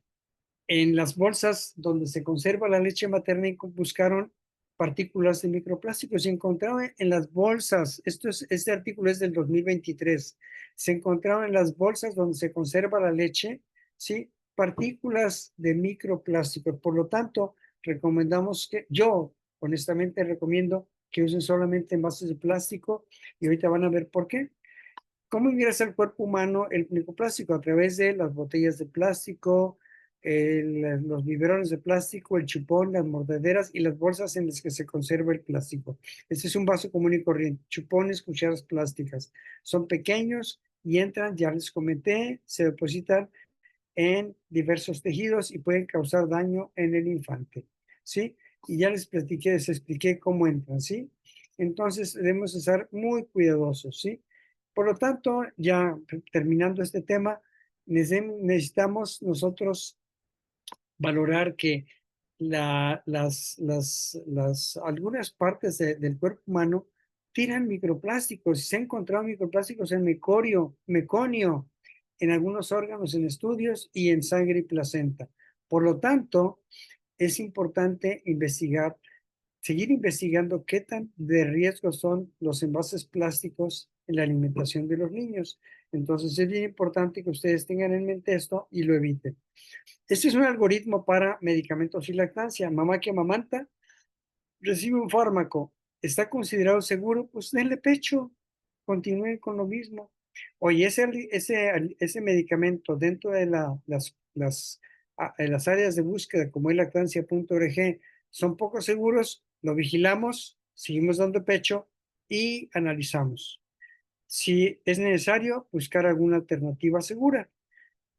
en las bolsas donde se conserva la leche materna, buscaron partículas de microplásticos. Se encontraron en las bolsas, este artículo es del 2023, se encontraron en las bolsas donde se conserva la leche, ¿sí? Partículas de microplásticos. Por lo tanto, yo honestamente recomiendo que usen solamente envases de plástico y ahorita van a ver por qué. ¿Cómo ingresa al cuerpo humano el microplástico? A través de las botellas de plástico, los biberones de plástico, el chupón, las mordederas y las bolsas en las que se conserva el plástico. Este es un vaso común y corriente. Chupones, cucharas plásticas. Son pequeños y entran, ya les comenté, se depositan en diversos tejidos y pueden causar daño en el infante, ¿sí? Y ya les expliqué cómo entran, ¿sí? Entonces debemos estar muy cuidadosos, ¿sí? Por lo tanto, ya terminando este tema, necesitamos nosotros valorar que algunas partes del cuerpo humano tiran microplásticos y se han encontrado microplásticos en meconio, en algunos órganos, en estudios y en sangre y placenta. Por lo tanto, es importante seguir investigando qué tan de riesgo son los envases plásticos en la alimentación de los niños. Entonces, es bien importante que ustedes tengan en mente esto y lo eviten. Este es un algoritmo para medicamentos y lactancia. Mamá que amamanta recibe un fármaco. ¿Está considerado seguro? Pues denle pecho. Continúen con lo mismo. Oye, ese medicamento dentro de las áreas de búsqueda, como es lactancia.org, son poco seguros, lo vigilamos, seguimos dando pecho y analizamos. Si es necesario, buscar alguna alternativa segura.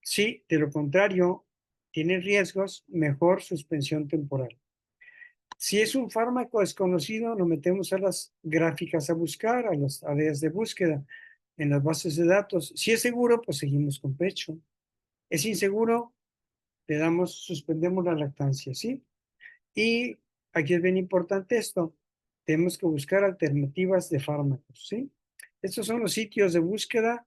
Si, de lo contrario, tiene riesgos, mejor suspensión temporal. Si es un fármaco desconocido, nos metemos a las gráficas a buscar, a las áreas de búsqueda, en las bases de datos. Si es seguro, pues seguimos con pecho. Es inseguro, suspendemos la lactancia, ¿sí? Y aquí es bien importante esto, tenemos que buscar alternativas de fármacos, ¿sí? Estos son los sitios de búsqueda,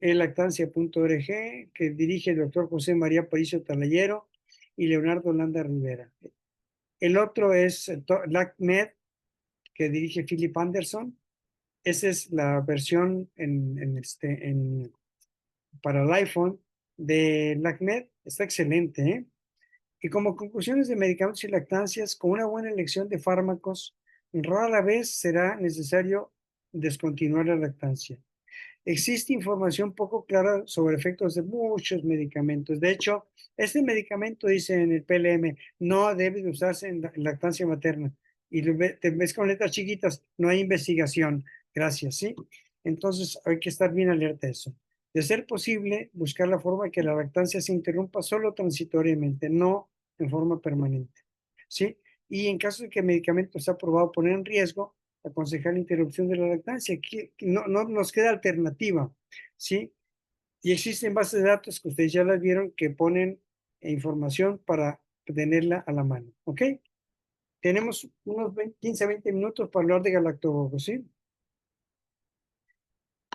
lactancia.org, que dirige el doctor José María Paricio Talayero y Leonardo Landa Rivera. El otro es LactMed, que dirige Philip Anderson. Esa es la versión para el iPhone de LactMed. Está excelente, ¿eh? Y como conclusiones de medicamentos y lactancias, con una buena elección de fármacos, rara vez será necesario descontinuar la lactancia. Existe información poco clara sobre efectos de muchos medicamentos. De hecho, este medicamento dice en el PLM, no debe de usarse en lactancia materna. Y te ves con letras chiquitas, no hay investigación. Gracias, ¿sí? Entonces hay que estar bien alerta a eso. De ser posible, buscar la forma que la lactancia se interrumpa solo transitoriamente, no en forma permanente, ¿sí? Y en caso de que el medicamento sea probado poner en riesgo, aconsejar la interrupción de la lactancia, que no nos queda alternativa, ¿sí? Y existen bases de datos que ustedes ya las vieron que ponen información para tenerla a la mano, ¿ok? Tenemos unos 15, 20 minutos para hablar de galactobogos, ¿sí?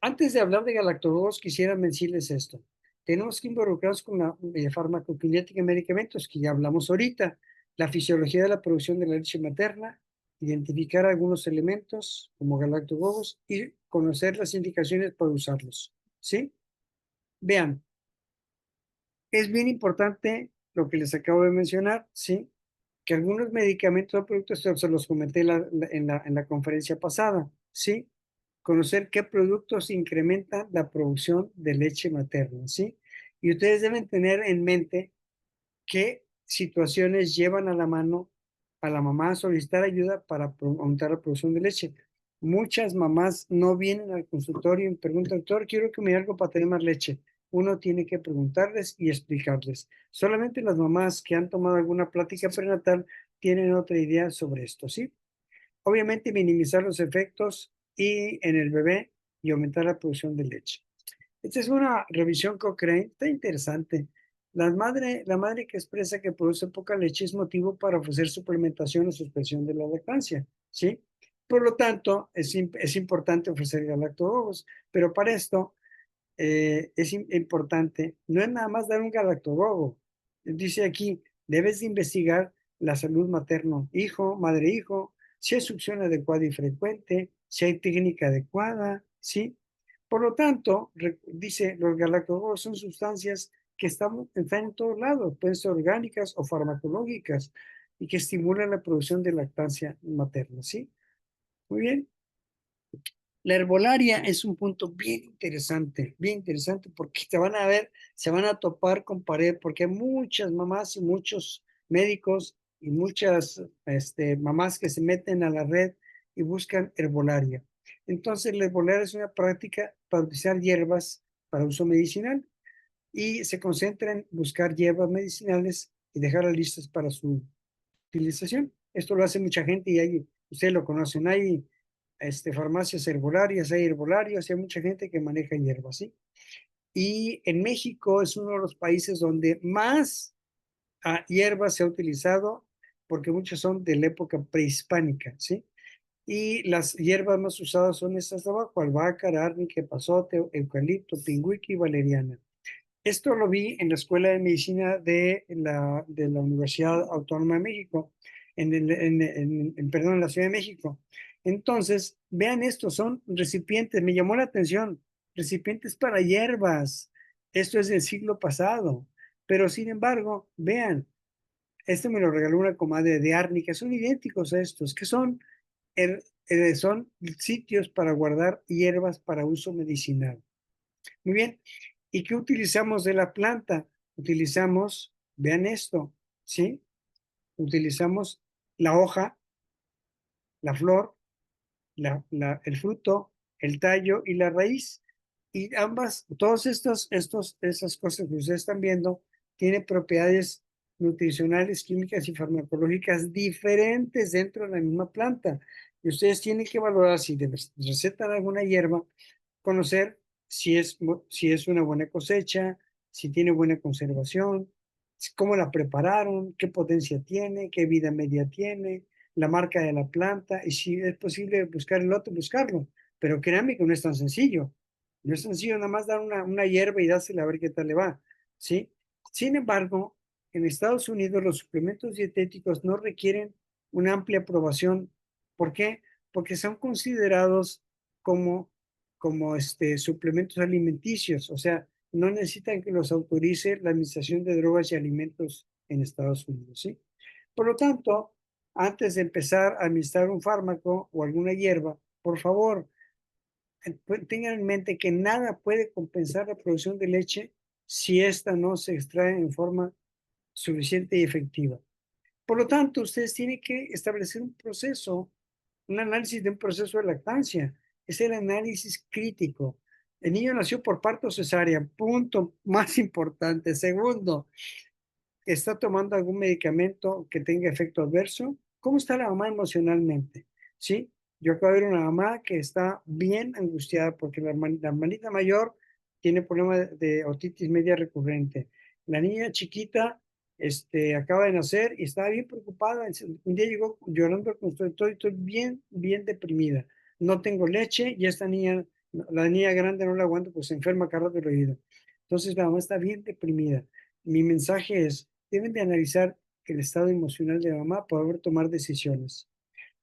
Antes de hablar de galactobogos, quisiera decirles esto. Tenemos que involucrarnos con la farmacokinética de medicamentos, que ya hablamos ahorita, la fisiología de la producción de la leche materna, identificar algunos elementos como galactobogos y conocer las indicaciones para usarlos. ¿Sí? Vean, es bien importante lo que les acabo de mencionar, ¿sí? Que algunos medicamentos o productos, se los comenté en la conferencia pasada, ¿sí? Conocer qué productos incrementan la producción de leche materna, ¿sí? Y ustedes deben tener en mente qué situaciones llevan a la mano a la mamá a solicitar ayuda para aumentar la producción de leche. Muchas mamás no vienen al consultorio y preguntan, doctor, quiero que me dé algo para tener más leche. Uno tiene que preguntarles y explicarles. Solamente las mamás que han tomado alguna plática prenatal tienen otra idea sobre esto, ¿sí? Obviamente minimizar los efectos en el bebé y aumentar la producción de leche. Esta es una revisión Cochrane, está interesante. La madre que expresa que produce poca leche es motivo para ofrecer suplementación o suspensión de la lactancia, ¿sí? Por lo tanto, es importante ofrecer galactobogos, pero para esto es importante, no es nada más dar un galactogogo. Dice aquí, debes de investigar la salud materno-hijo, madre-hijo, si hay succión adecuada y frecuente, si hay técnica adecuada, ¿sí? Por lo tanto, dice, los galactogogos son sustancias que están en todos lados, pueden ser orgánicas o farmacológicas y que estimulan la producción de lactancia materna, ¿sí? Muy bien. La herbolaria es un punto bien interesante porque se van a topar con pared, porque hay muchas mamás y muchos médicos y muchas mamás que se meten a la red y buscan herbolaria. Entonces, la herbolaria es una práctica para utilizar hierbas para uso medicinal y se concentra en buscar hierbas medicinales y dejarlas listas para su utilización. Esto lo hace mucha gente y ustedes lo conocen, hay farmacias herbolarias, hay herbolarios, hay mucha gente que maneja hierbas, ¿sí? Y en México es uno de los países donde más hierbas se ha utilizado, porque muchas son de la época prehispánica, ¿sí? Y las hierbas más usadas son estas de abajo: albahaca, árnica, epazote, eucalipto, pingüica y valeriana. Esto lo vi en la Escuela de Medicina de la Universidad Autónoma de México, perdón, en la Ciudad de México. Entonces, vean esto, son recipientes, me llamó la atención, recipientes para hierbas. Esto es del siglo pasado, pero sin embargo, vean, este me lo regaló una comadre de árnica, son idénticos a estos, que son sitios para guardar hierbas para uso medicinal. Muy bien. ¿Y qué utilizamos de la planta? Utilizamos, vean esto, ¿sí? Utilizamos la hoja, la flor, el fruto, el tallo y la raíz. Y ambas, todos esas cosas que ustedes están viendo, tienen propiedades nutricionales, químicas y farmacológicas diferentes dentro de la misma planta. Y ustedes tienen que valorar si recetan alguna hierba, conocer si es una buena cosecha, si tiene buena conservación, cómo la prepararon, qué potencia tiene, qué vida media tiene, la marca de la planta, y si es posible buscar el lote, buscarlo. Pero créanme que no es tan sencillo. No es sencillo nada más dar una hierba y dársela a ver qué tal le va, ¿sí? Sin embargo, en Estados Unidos los suplementos dietéticos no requieren una amplia aprobación. ¿Por qué? Porque son considerados como, suplementos alimenticios, o sea, no necesitan que los autorice la Administración de Drogas y Alimentos en Estados Unidos, ¿sí? Por lo tanto, antes de empezar a administrar un fármaco o alguna hierba, por favor, tengan en mente que nada puede compensar la producción de leche si ésta no se extrae en forma suficiente y efectiva. Por lo tanto, ustedes tienen que establecer un proceso, un análisis de un proceso de lactancia. Es el análisis crítico. El niño nació por parto cesárea, punto más importante. Segundo, ¿está tomando algún medicamento que tenga efecto adverso? ¿Cómo está la mamá emocionalmente? ¿Sí? Yo acabo de ver una mamá que está bien angustiada porque la hermanita mayor tiene problema de otitis media recurrente. La niña chiquita acaba de nacer y estaba bien preocupada. Un día llegó llorando, estoy bien, bien deprimida. No tengo leche y esta niña, la niña grande no la aguanto, pues se enferma cada rato del oído. Entonces la mamá está bien deprimida. Mi mensaje es, deben de analizar el estado emocional de la mamá para poder tomar decisiones.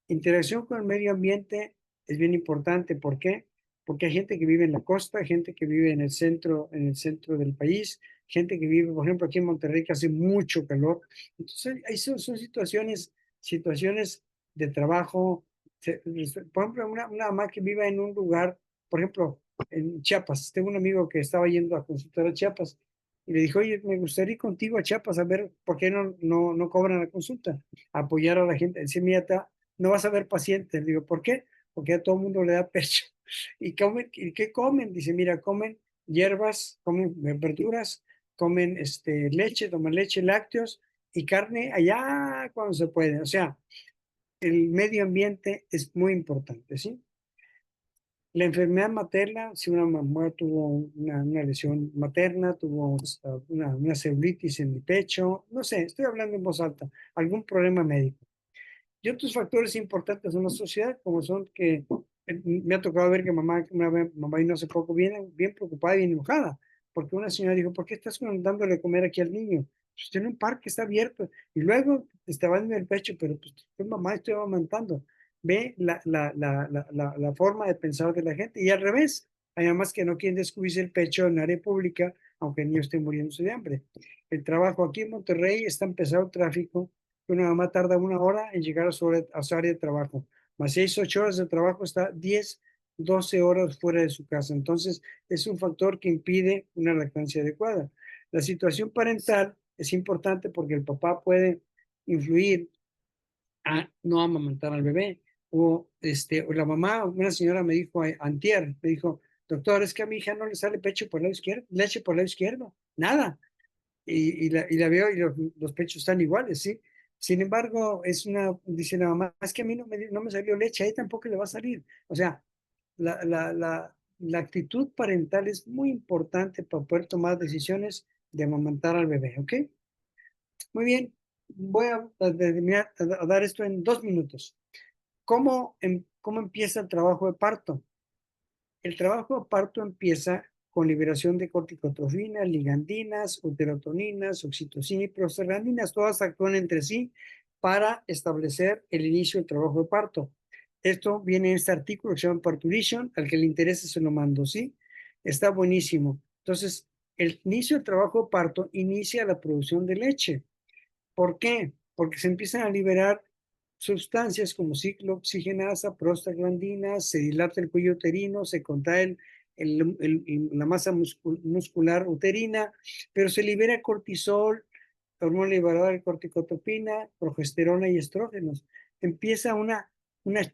Interacción con el medio ambiente es bien importante. ¿Por qué? Porque hay gente que vive en la costa, gente que vive en el centro del país, gente que vive, por ejemplo, aquí en Monterrey, que hace mucho calor. Entonces, ahí son situaciones de trabajo. Por ejemplo, una mamá que viva en un lugar, por ejemplo, en Chiapas. Tengo un amigo que estaba yendo a consultar a Chiapas y le dijo, oye, me gustaría ir contigo a Chiapas a ver por qué no cobran la consulta, apoyar a la gente. Dice, mira, no vas a ver pacientes. Digo, ¿por qué? Porque a todo el mundo le da pecho. ¿Y qué comen? Dice, mira, comen hierbas, comen verduras, comen leche, toman leche, lácteos y carne allá cuando se puede. O sea, el medio ambiente es muy importante, ¿sí? La enfermedad materna, si una mamá tuvo una lesión materna, tuvo una celulitis en el pecho, no sé, estoy hablando en voz alta, algún problema médico. Y otros factores importantes en la sociedad, como son que me ha tocado ver que una vez mamá vino hace poco bien preocupada y bien enojada, porque una señora dijo, ¿por qué estás dándole de comer aquí al niño? Pues tiene un parque, está abierto. Y luego te estaba en el pecho, pero pues mamá, estoy amamantando. Ve la forma de pensar de la gente. Y al revés, hay mamás que no quieren descubrirse el pecho en área pública, aunque el niño esté muriéndose de hambre. El trabajo aquí en Monterrey está empezado el tráfico, una mamá tarda una hora en llegar a su área de trabajo, más 6, 8 horas de trabajo, está 10, 12 horas fuera de su casa. Entonces, es un factor que impide una lactancia adecuada. La situación parental es importante porque el papá puede influir a no amamantar al bebé. O la mamá, una señora me dijo, antier, me dijo, doctor, es que a mi hija no le sale pecho por el lado izquierdo, leche por el lado izquierdo, nada y la veo y los pechos están iguales, ¿sí? Sin embargo, dice la mamá, es que a mí no me salió leche, ahí tampoco le va a salir. O sea, la actitud parental es muy importante para poder tomar decisiones de amamantar al bebé, ¿ok? Muy bien, voy a dar esto en 2 minutos. ¿Cómo empieza el trabajo de parto? El trabajo de parto empieza con liberación de corticotrofinas, ligandinas, uterotoninas, oxitocina y prostaglandinas. Todas actúan entre sí para establecer el inicio del trabajo de parto. Esto viene en este artículo que se llama Parturition. Al que le interese se lo mando, ¿sí? Está buenísimo. Entonces, el inicio del trabajo de parto inicia la producción de leche. ¿Por qué? Porque se empiezan a liberar sustancias como ciclooxigenasa, prostaglandinas, se dilata el cuello uterino, se contrae la masa muscular uterina, pero se libera cortisol, hormona liberadora de corticotropina, progesterona y estrógenos. Empieza una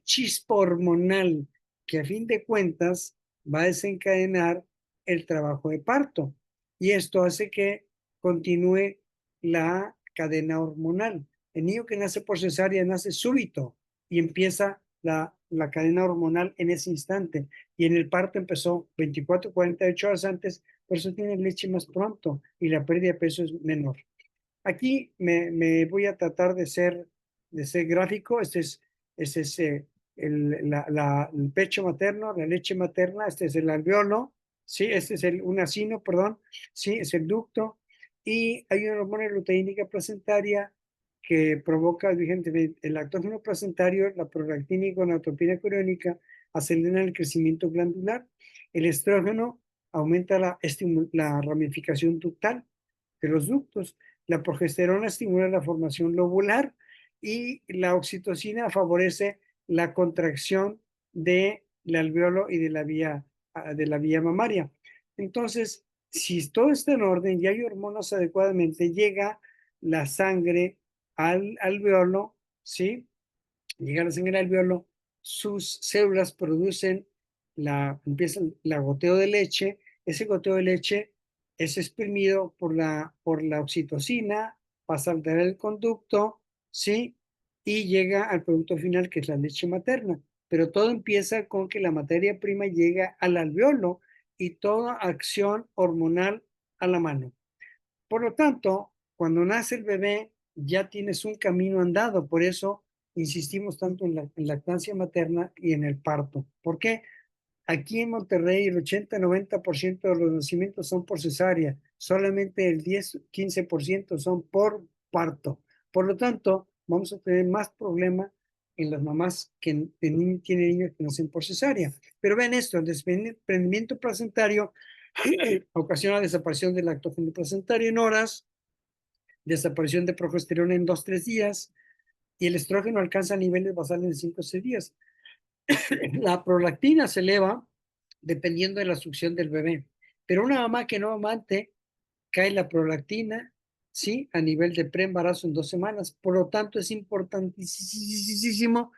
chispa hormonal que a fin de cuentas va a desencadenar el trabajo de parto. Y esto hace que continúe la cadena hormonal. El niño que nace por cesárea nace súbito y empieza la cadena hormonal en ese instante. Y en el parto empezó 24, 48 horas antes, por eso tiene leche más pronto y la pérdida de peso es menor. Aquí me voy a tratar de ser gráfico. Este es el pecho materno, la leche materna, este es el alveolo, ¿sí? Este es un acino, perdón, ¿sí? Es el ducto. Y hay una hormona luteínica placentaria que provoca, el lactógeno placentario, la prolactina y gonadotropina coriónica aceleran el crecimiento glandular. El estrógeno aumenta la ramificación ductal de los ductos. La progesterona estimula la formación lobular y la oxitocina favorece la contracción del alveolo y de la vía mamaria. Entonces, si todo está en orden y hay hormonas adecuadamente, llega la sangre al alveolo, ¿sí? Llega la sangre al alveolo, sus células producen empieza la goteo de leche. Ese goteo de leche es exprimido por la oxitocina, pasa a alterar el conducto, ¿sí? Y llega al producto final, que es la leche materna. Pero todo empieza con que la materia prima llega al alveolo y toda acción hormonal a la mano. Por lo tanto, cuando nace el bebé, ya tienes un camino andado. Por eso insistimos tanto en la lactancia materna y en el parto. ¿Por qué? Aquí en Monterrey el 80-90% de los nacimientos son por cesárea, solamente el 10-15% son por parto. Por lo tanto, vamos a tener más problema en las mamás que tienen niños que nacen por cesárea. Pero ven esto, el desprendimiento placentario ocasiona desaparición del lactógeno placentario en horas, desaparición de progesterona en 2-3 días, y el estrógeno alcanza niveles basales en 5 o 6 días. La prolactina se eleva dependiendo de la succión del bebé. Pero una mamá que no amante, cae la prolactina, ¿sí? A nivel de preembarazo en 2 semanas. Por lo tanto, es importantísimo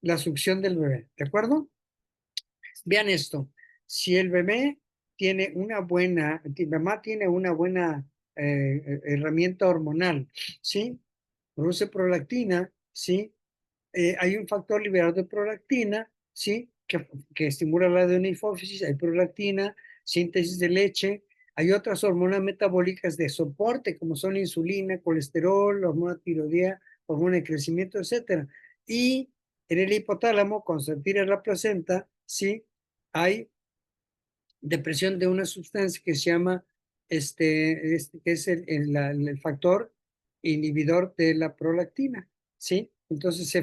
la succión del bebé. ¿De acuerdo? Vean esto. Si el bebé tiene mamá tiene una buena herramienta hormonal, ¿sí? Produce prolactina, ¿sí? Hay un factor liberador de prolactina, ¿sí? Que estimula la adenohipófisis, hay prolactina, síntesis de leche, hay otras hormonas metabólicas de soporte, como son la insulina, colesterol, la hormona tiroidea, hormona de crecimiento, etcétera. Y en el hipotálamo, cuando se tira la placenta, ¿sí? Hay depresión de una sustancia que se llama, que es el factor inhibidor de la prolactina, ¿sí? Entonces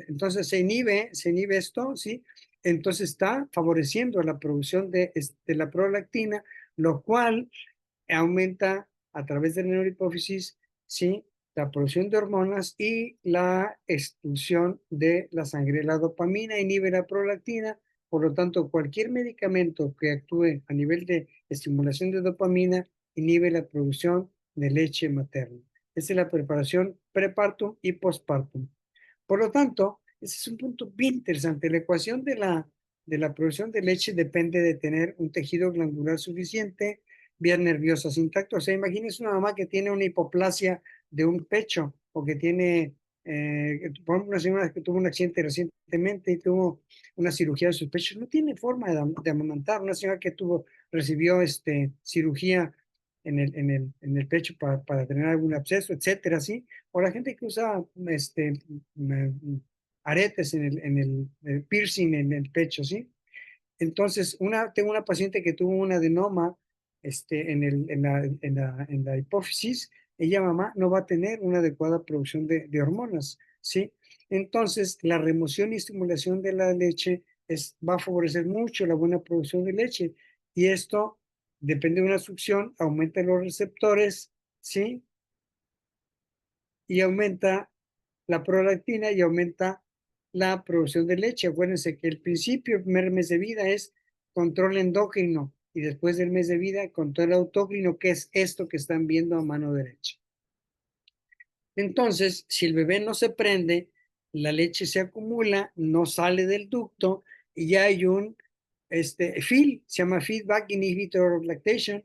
entonces se inhibe esto, ¿sí? Entonces está favoreciendo la producción de la prolactina, lo cual aumenta a través de la neurohipófisis, ¿sí? La producción de hormonas y la expulsión de la sangre. La dopamina inhibe la prolactina, por lo tanto, cualquier medicamento que actúe a nivel de estimulación de dopamina inhibe la producción de leche materna. Esa es la preparación prepartum y postpartum. Por lo tanto, ese es un punto bien interesante. La ecuación de la producción de leche depende de tener un tejido glandular suficiente, vías nerviosas intactas. O sea, imagínense una mamá que tiene una hipoplasia de un pecho o que tiene, por ejemplo, una señora que tuvo un accidente recientemente y tuvo una cirugía de sus pechos, no tiene forma de amamantar. Una señora que recibió cirugía en el pecho para tener algún absceso, etcétera, ¿sí? O la gente que usa aretes el piercing en el pecho, ¿sí? Entonces, tengo una paciente que tuvo un adenoma en la hipófisis. Ella, mamá, no va a tener una adecuada producción de hormonas, ¿sí? Entonces, la remoción y estimulación de la leche va a favorecer mucho la buena producción de leche. Y esto depende de una succión, aumenta los receptores, ¿sí? Y aumenta la prolactina y aumenta la producción de leche. Acuérdense que el principio, el primer mes de vida es control endocrino y después del mes de vida, control autócrino, que es esto que están viendo a mano derecha. Entonces, si el bebé no se prende, la leche se acumula, no sale del ducto y ya hay un FIL, se llama Feedback Inhibitor of Lactation.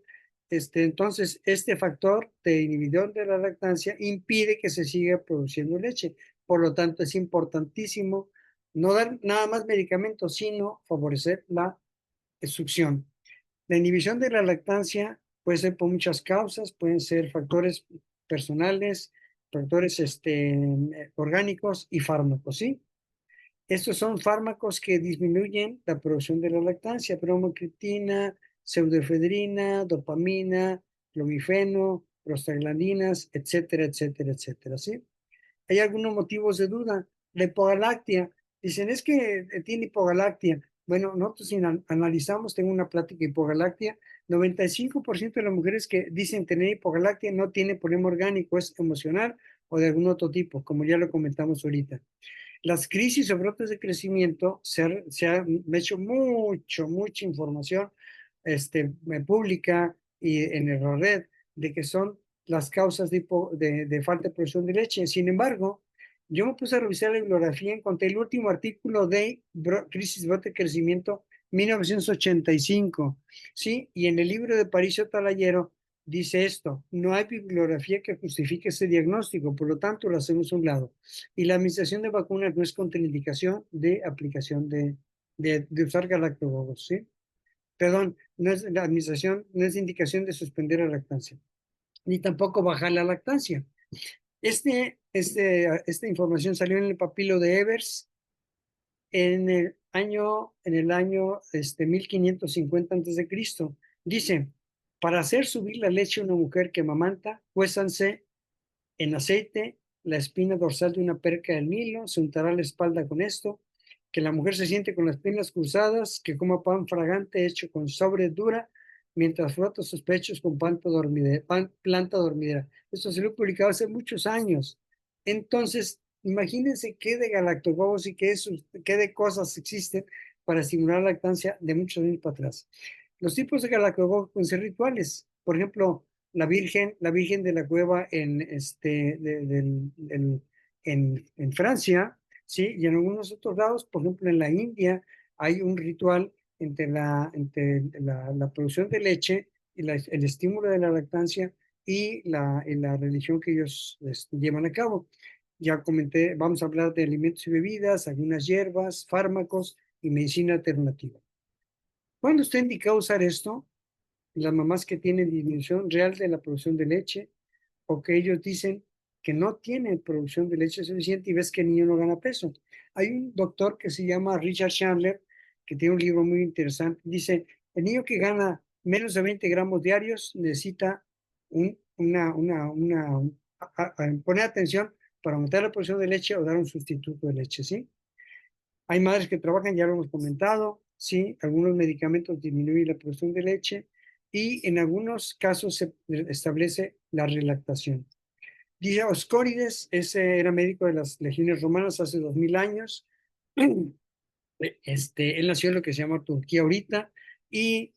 Entonces, este factor de inhibidor de la lactancia impide que se siga produciendo leche. Por lo tanto, es importantísimo no dar nada más medicamentos, sino favorecer la succión. La inhibición de la lactancia puede ser por muchas causas, pueden ser factores personales, factores orgánicos y fármacos, ¿sí? Estos son fármacos que disminuyen la producción de la lactancia: bromocriptina, pseudoefedrina, dopamina, clomifeno, prostaglandinas, etcétera, etcétera, etcétera, ¿sí? Hay algunos motivos de duda. La hipogalactia, dicen, es que tiene hipogalactia. Bueno, nosotros si analizamos, tengo una plática de hipogalactia, 95% de las mujeres que dicen tener hipogalactia no tienen problema orgánico, es emocional o de algún otro tipo, como ya lo comentamos ahorita. Las crisis o brotes de crecimiento, se ha hecho mucha información pública y en la red de que son las causas de falta de producción de leche. Sin embargo, yo me puse a revisar la bibliografía, encontré el último artículo de crisis, brote de crecimiento, 1985, ¿sí? Y en el libro de Paricio Talayero dice esto: no hay bibliografía que justifique ese diagnóstico, por lo tanto lo hacemos a un lado. Y la administración de vacunas no es contraindicación de aplicación de usar galactobogos, ¿sí? Perdón, no es la administración, no es indicación de suspender la lactancia, ni tampoco bajar la lactancia. Esta información salió en el papilo de Evers en el año 1550 a.C. Dice: para hacer subir la leche a una mujer que amamanta, cuézanse en aceite la espina dorsal de una perca del Nilo, se untará la espalda con esto, que la mujer se siente con las piernas cruzadas, que coma pan fragante hecho con sobre dura, mientras frota sus pechos con planta dormidera. Esto se lo he publicado hace muchos años. Entonces, imagínense qué de galactobobos y qué de cosas existen para estimular la lactancia de muchos años para atrás. Los tipos de galactobobos pueden ser rituales. Por ejemplo, la Virgen de la Cueva en Francia, ¿sí? Y en algunos otros lados, por ejemplo, en la India, hay un ritual entre la producción de leche y el estímulo de la lactancia y la religión que ellos llevan a cabo. Ya comenté, vamos a hablar de alimentos y bebidas, algunas hierbas, fármacos y medicina alternativa. ¿Cuándo está indicado usar esto? Las mamás que tienen disminución real de la producción de leche, o que ellos dicen que no tienen producción de leche suficiente y ves que el niño no gana peso. Hay un doctor que se llama Richard Chandler, que tiene un libro muy interesante. Dice: el niño que gana menos de 20 gramos diarios necesita poner atención para aumentar la producción de leche o dar un sustituto de leche, ¿sí? Hay madres que trabajan, ya lo hemos comentado, sí, algunos medicamentos disminuyen la producción de leche y en algunos casos se establece la relactación. Dice Oscórides, ese era médico de las legiones romanas hace 2000 años. Él nació en lo que se llama Turquía ahorita y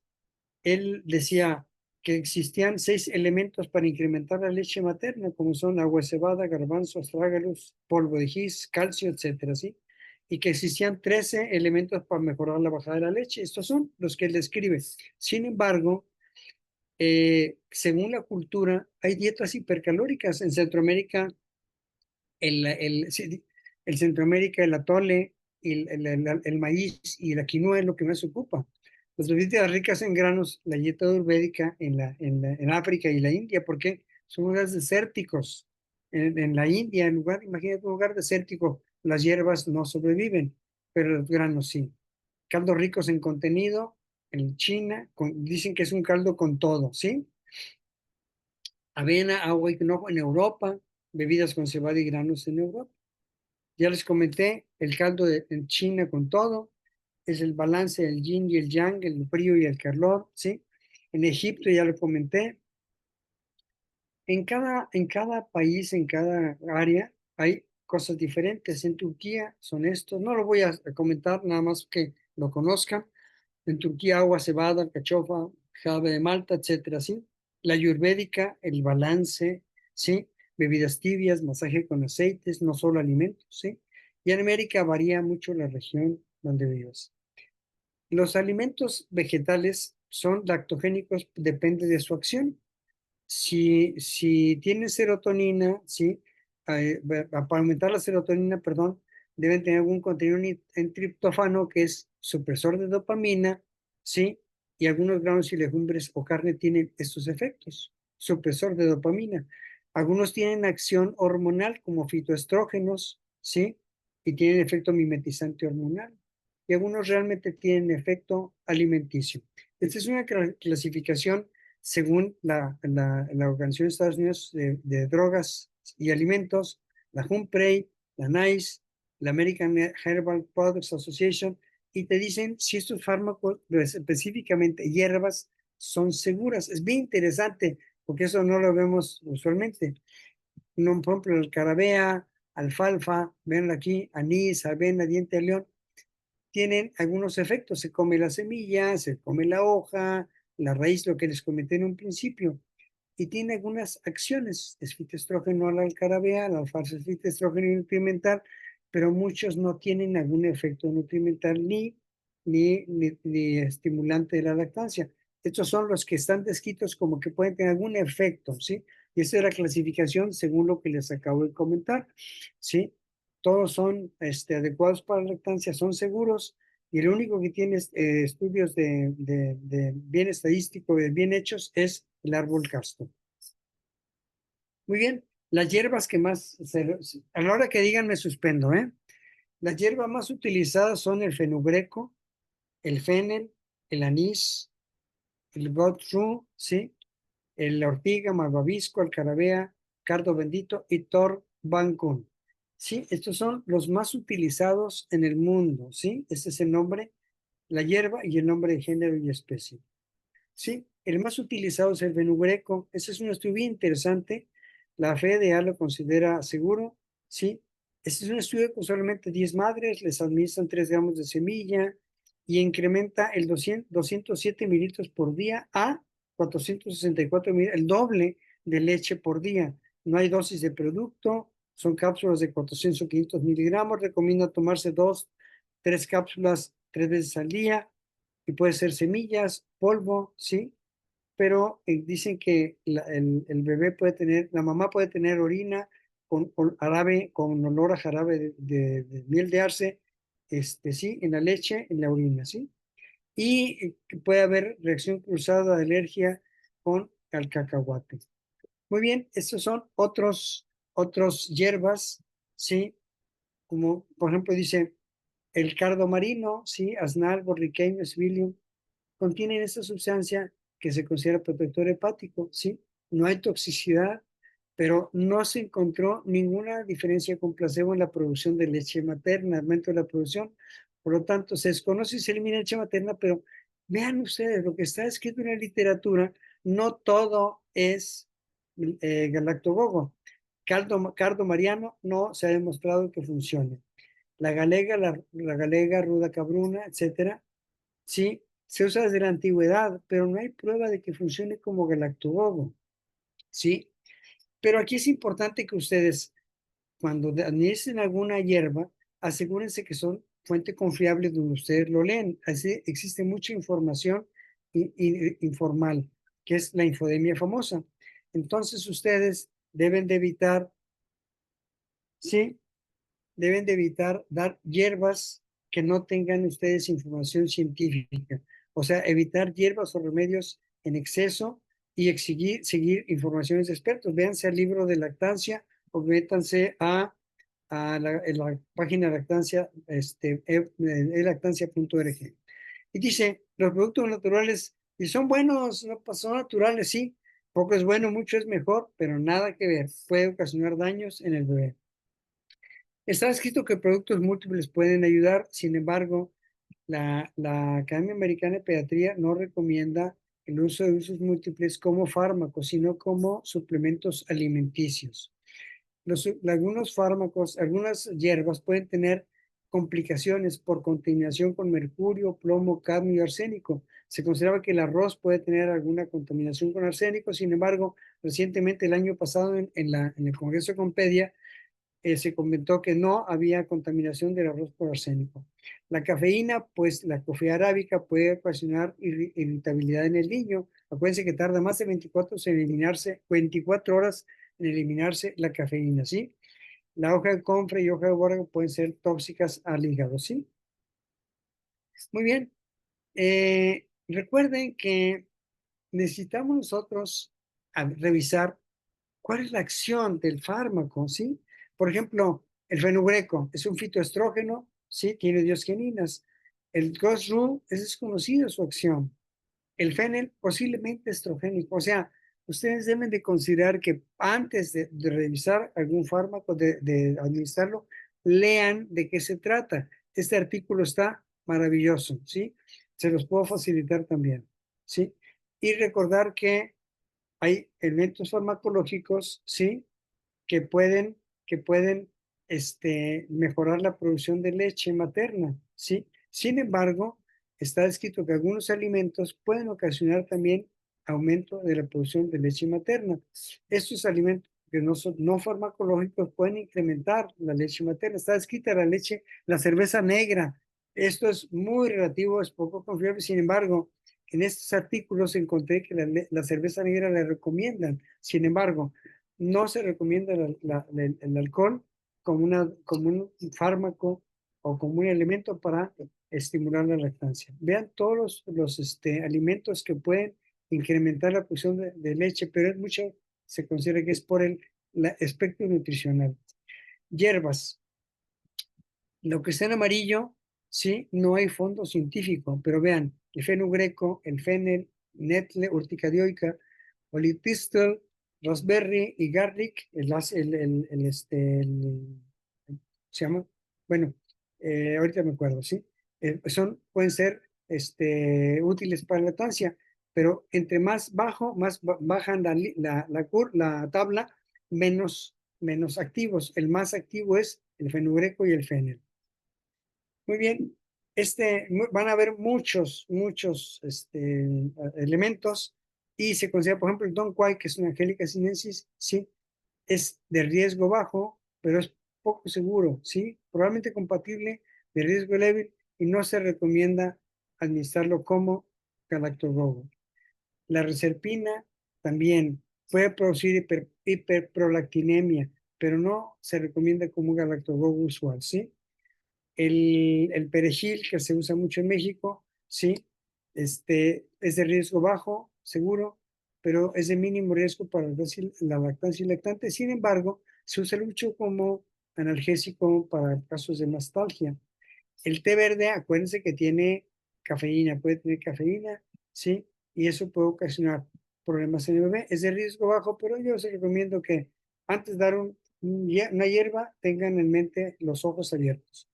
él decía que existían 6 elementos para incrementar la leche materna, como son agua cebada, garbanzo, astragalus, polvo de gis, calcio, etcétera, ¿sí? Y que existían 13 elementos para mejorar la bajada de la leche. Estos son los que él describe. Sin embargo, según la cultura, hay dietas hipercalóricas. En Centroamérica, sí, Centroamérica, el atole, el maíz y la quinoa es lo que más se ocupa. Las bebidas ricas en granos, la dieta ayurvédica en África y la India, porque son lugares desérticos. En la India, imagínate un lugar desértico, las hierbas no sobreviven, pero los granos sí. Caldos ricos en contenido, en China, dicen que es un caldo con todo, ¿sí? Avena, agua y hinojo en Europa, bebidas con cebada y granos en Europa. Ya les comenté, el caldo en China con todo, es el balance del yin y el yang, el frío y el calor, ¿sí? En Egipto ya lo comenté. En cada país, en cada área, hay cosas diferentes. En Turquía son estos, no lo voy a comentar, nada más que lo conozcan. En Turquía, agua, cebada, alcachofa, jarabe de Malta, etcétera, ¿sí? La ayurvédica, el balance, ¿sí? Bebidas tibias, masaje con aceites, no solo alimentos, ¿sí? Y en América varía mucho la región donde vivas. Los alimentos vegetales son lactogénicos, depende de su acción. Si tienen serotonina, ¿sí? Para aumentar la serotonina, perdón, deben tener algún contenido en triptófano, que es supresor de dopamina, ¿sí? Y algunos granos y legumbres o carne tienen estos efectos, supresor de dopamina. Algunos tienen acción hormonal, como fitoestrógenos, ¿sí? Y tienen efecto mimetizante hormonal. Y algunos realmente tienen efecto alimenticio. Esta es una clasificación según la Organización de Estados Unidos de Drogas y Alimentos, la Humphrey, la NICE, la American Herbal Products Association, y te dicen si estos fármacos, específicamente hierbas, son seguras. Es bien interesante porque eso no lo vemos usualmente. No, por ejemplo, el carabea, alfalfa, ven aquí, anís, avena, diente de león, tienen algunos efectos. Se come la semilla, se come la hoja, la raíz, lo que les comenté en un principio, y tiene algunas acciones. Es fitoestrógeno a la alcarabea, la alfalfa es fitoestrógeno nutrimental, pero muchos no tienen algún efecto nutrimental ni estimulante de la lactancia. Estos son los que están descritos como que pueden tener algún efecto, ¿sí? Y esa es la clasificación según lo que les acabo de comentar, ¿sí? Todos son adecuados para la lactancia, son seguros, y el único que tiene estudios de bien estadístico, de bien hechos, es el árbol casto. Muy bien, las hierbas que más, a la hora que digan me suspendo, ¿eh? Las hierbas más utilizadas son el fenugreco, el fennel, el anís, el gotrú, ¿sí? La ortiga, malvavisco, alcarabea, cardo bendito y torbancún. ¿Sí? Estos son los más utilizados en el mundo, ¿sí? Este es el nombre, la hierba y el nombre de género y especie. ¿Sí? El más utilizado es el fenugreco. Ese es un estudio bien interesante. La FDA lo considera seguro, ¿sí? Este es un estudio con solamente 10 madres, les administran 3 gramos de semilla y incrementa el 207 mililitros por día a 464 mililitros, el doble de leche por día. No hay dosis de producto, son cápsulas de 400 o 500 miligramos. Recomienda tomarse 2, 3 cápsulas 3 veces al día, y puede ser semillas, polvo, ¿sí? Pero dicen que el bebé puede tener, la mamá puede tener orina con olor a jarabe de miel de arce, sí, en la leche, en la orina, ¿sí? Y puede haber reacción cruzada de alergia con el cacahuate. Muy bien, estos son otros hierbas, ¿sí? Como por ejemplo dice el cardo marino, ¿sí? Asnal, borriqueño, svilium, contienen esta sustancia que se considera protector hepático, ¿sí? No hay toxicidad, pero no se encontró ninguna diferencia con placebo en la producción de leche materna, aumento de la producción. Por lo tanto, se desconoce si se elimina leche materna, pero vean ustedes lo que está escrito en la literatura, no todo es galactogogo. Cardo mariano no se ha demostrado que funcione. La galega, ruda cabruna, etcétera, ¿sí? Se usa desde la antigüedad, pero no hay prueba de que funcione como galactogogo, ¿sí? Pero aquí es importante que ustedes, cuando administren alguna hierba, asegúrense que son fuente confiable donde ustedes lo leen. Así existe mucha información informal, que es la infodemia famosa. Entonces ustedes deben de evitar, ¿sí? Deben de evitar dar hierbas que no tengan ustedes información científica. O sea, evitar hierbas o remedios en exceso y seguir informaciones de expertos. Véanse al libro de lactancia o métanse a la página de lactancia, elactancia.org. Y dice, los productos naturales, y son buenos, no, son naturales, sí. Poco es bueno, mucho es mejor, pero nada que ver. Puede ocasionar daños en el bebé. Está escrito que productos múltiples pueden ayudar, sin embargo, la Academia Americana de Pediatría no recomienda el uso de usos múltiples como fármacos, sino como suplementos alimenticios. Algunos fármacos, algunas hierbas pueden tener complicaciones por contaminación con mercurio, plomo, cadmio y arsénico. Se consideraba que el arroz puede tener alguna contaminación con arsénico. Sin embargo, recientemente, el año pasado, en el Congreso de Compedia, se comentó que no había contaminación del arroz por arsénico. La cafeína, pues la cofea arábica puede ocasionar irritabilidad en el niño. Acuérdense que tarda más de 24 horas en eliminarse la cafeína, ¿sí? La hoja de confre y hoja de bórrego pueden ser tóxicas al hígado, ¿sí? Muy bien. Recuerden que necesitamos nosotros revisar cuál es la acción del fármaco, ¿sí? Por ejemplo, el fenugreco es un fitoestrógeno, ¿sí? Tiene diosgeninas. El Gosru es desconocido su acción. El fenel posiblemente estrogénico. O sea, ustedes deben de considerar que antes de revisar algún fármaco, de administrarlo, lean de qué se trata. Este artículo está maravilloso, ¿sí? Se los puedo facilitar también, ¿sí? Y recordar que hay elementos farmacológicos, ¿sí? Que pueden, que pueden mejorar la producción de leche materna, ¿sí? Sin embargo, está escrito que algunos alimentos pueden ocasionar también aumento de la producción de leche materna. Estos alimentos que no son no farmacológicos pueden incrementar la leche materna. Está escrita la leche, la cerveza negra. Esto es muy relativo, es poco confiable. Sin embargo, en estos artículos encontré que la cerveza negra la recomiendan. Sin embargo, no se recomienda el alcohol como un fármaco o como un elemento para estimular la lactancia. Vean todos los alimentos que pueden incrementar la producción de leche, pero es mucho, se considera que es por el aspecto nutricional. Hierbas, lo que está en amarillo, sí, no hay fondo científico, pero vean, el fenugreco, el fennel, netle, urticadioica, olipistal, raspberry y garlic, se llama, bueno, ahorita me acuerdo, ¿sí? Pueden ser útiles para la lactancia, pero entre más bajo, bajan la tabla, menos activos. El más activo es el fenugreco y el fennel. Muy bien. Van a haber muchos elementos y se considera, por ejemplo, el Don Quai, que es una Angelica sinensis, sí, es de riesgo bajo, pero es poco seguro, sí, probablemente compatible, de riesgo leve y no se recomienda administrarlo como galactogogo. La reserpina también puede producir hiperprolactinemia, pero no se recomienda como galactogogo usual, ¿sí? El perejil, que se usa mucho en México, sí, es de riesgo bajo, seguro, pero es de mínimo riesgo para la lactancia y lactante. Sin embargo, se usa mucho como analgésico para casos de mastalgia. El té verde, acuérdense que tiene cafeína, puede tener cafeína, sí, y eso puede ocasionar problemas en el bebé. Es de riesgo bajo, pero yo os recomiendo que antes de dar una hierba, tengan en mente los ojos abiertos.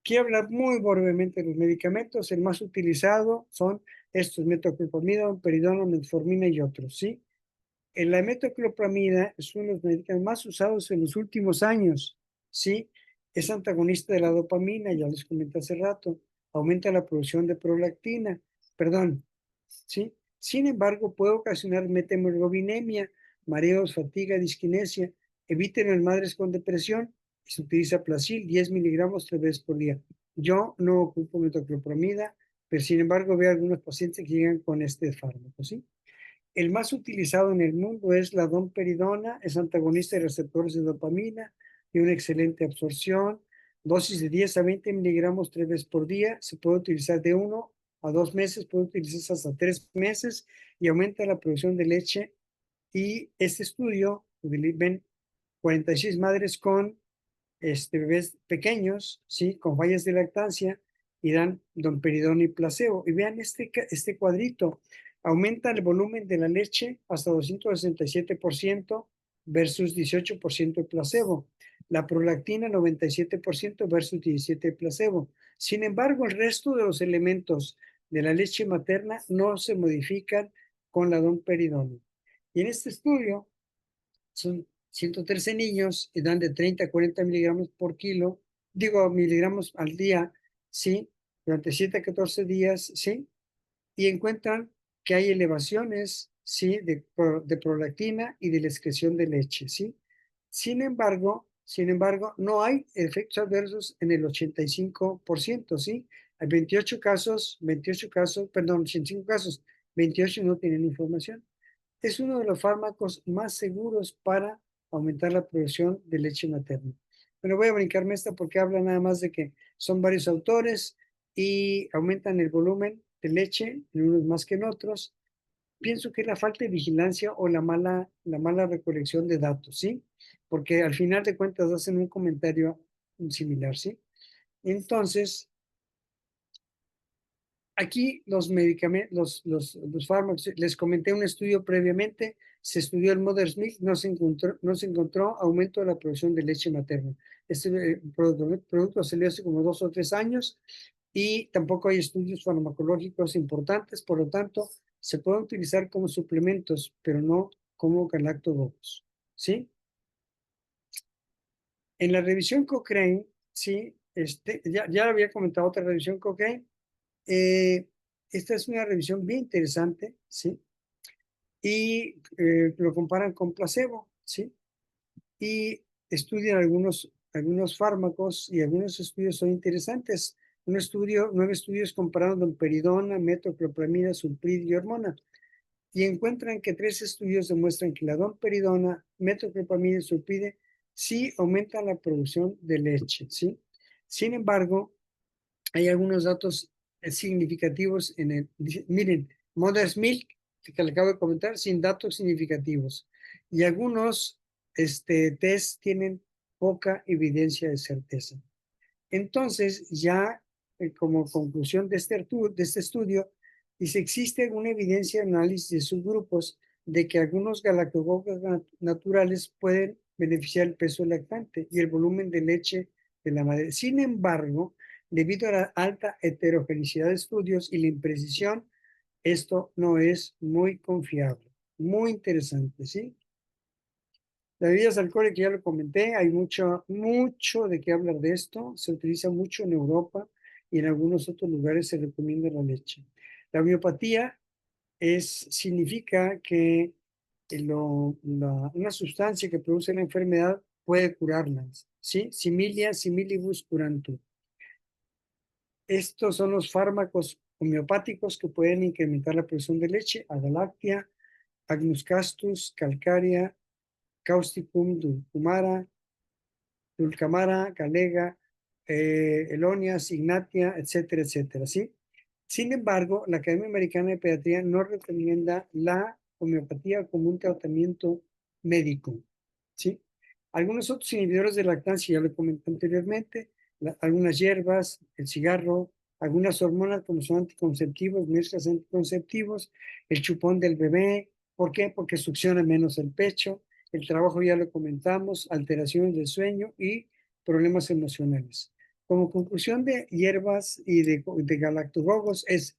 Quiero hablar muy brevemente de los medicamentos. El más utilizado son estos: metoclopramida, peridona, metformina y otros, ¿sí? La metoclopramida es uno de los medicamentos más usados en los últimos años, ¿sí? Es antagonista de la dopamina, ya les comenté hace rato. Aumenta la producción de prolactina, perdón, ¿sí? Sin embargo, puede ocasionar methemoglobinемia, mareos, fatiga, disquinesia. Eviten en madres con depresión. Se utiliza Placil, 10 miligramos 3 veces por día. Yo no ocupo metoclopramida, pero sin embargo veo algunos pacientes que llegan con este fármaco, ¿sí? El más utilizado en el mundo es la domperidona, es antagonista de receptores de dopamina, tiene una excelente absorción, dosis de 10 a 20 miligramos 3 veces por día, se puede utilizar de 1 a 2 meses, puede utilizarse hasta 3 meses y aumenta la producción de leche. Y este estudio, ven 46 madres con bebés pequeños, ¿sí? Con fallas de lactancia y dan domperidona y placebo. Y vean este cuadrito, aumenta el volumen de la leche hasta 267% versus 18% de placebo. La prolactina 97% versus 17% de placebo. Sin embargo, el resto de los elementos de la leche materna no se modifican con la domperidona. Y en este estudio son 113 niños y dan de 30 a 40 miligramos por kilo digo, miligramos al día, ¿sí? Durante 7 a 14 días, ¿sí? Y encuentran que hay elevaciones, ¿sí? De prolactina y de la excreción de leche, ¿sí? Sin embargo, no hay efectos adversos en el 85%, ¿sí? Hay 28 casos, perdón, 85 casos, 28 no tienen información. Es uno de los fármacos más seguros para aumentar la producción de leche materna. Pero voy a brincarme esta porque habla nada más de que son varios autores y aumentan el volumen de leche en unos más que en otros. Pienso que es la falta de vigilancia o la mala recolección de datos, ¿sí? Porque al final de cuentas hacen un comentario similar, ¿sí? Entonces, aquí los medicamentos, los fármacos, les comenté un estudio previamente, se estudió el Mother's Milk, no se encontró aumento de la producción de leche materna. Este producto salió hace como 2 o 3 años y tampoco hay estudios farmacológicos importantes, por lo tanto, se pueden utilizar como suplementos, pero no como galactobacillus, ¿sí? En la revisión Cochrane, sí, ya lo había comentado otra revisión Cochrane. eh, Esta es una revisión bien interesante, ¿sí? Y lo comparan con placebo, ¿sí? Y estudian algunos fármacos y algunos estudios son interesantes. 9 estudios comparando domperidona, metoclopramida, sulprid y hormona. Y encuentran que 3 estudios demuestran que la domperidona, metoclopramida y sulpide sí aumentan la producción de leche, ¿sí? Sin embargo, hay algunos datos significativos miren, Mother's Milk, que le acabo de comentar, sin datos significativos. Y algunos test tienen poca evidencia de certeza. Entonces, ya como conclusión de este estudio, dice, existe alguna evidencia de análisis de subgrupos de que algunos galactobacillus naturales pueden beneficiar el peso lactante y el volumen de leche de la madre. Sin embargo, debido a la alta heterogeneidad de estudios y la imprecisión, esto no es muy confiable. Muy interesante, ¿sí? Las bebidas alcohólicas, ya lo comenté, hay mucho, mucho de qué hablar de esto. Se utiliza mucho en Europa y en algunos otros lugares se recomienda la leche. La homeopatía significa que una sustancia que produce la enfermedad puede curarlas, ¿sí? Similia similibus curantur. Estos son los fármacos homeopáticos que pueden incrementar la producción de leche: Adalactia, Agnus castus, Calcarea, Causticum dulcumara, Dulcamara, Galega, Elonias, Ignatia, etcétera, etcétera, ¿sí? Sin embargo, la Academia Americana de Pediatría no recomienda la homeopatía como un tratamiento médico, ¿sí? Algunos otros inhibidores de lactancia, ya lo comenté anteriormente, algunas hierbas, el cigarro, algunas hormonas como son anticonceptivos, mezclas anticonceptivos, el chupón del bebé. ¿Por qué? Porque succiona menos el pecho. El trabajo ya lo comentamos, alteraciones del sueño y problemas emocionales. Como conclusión de hierbas y de galactobacillus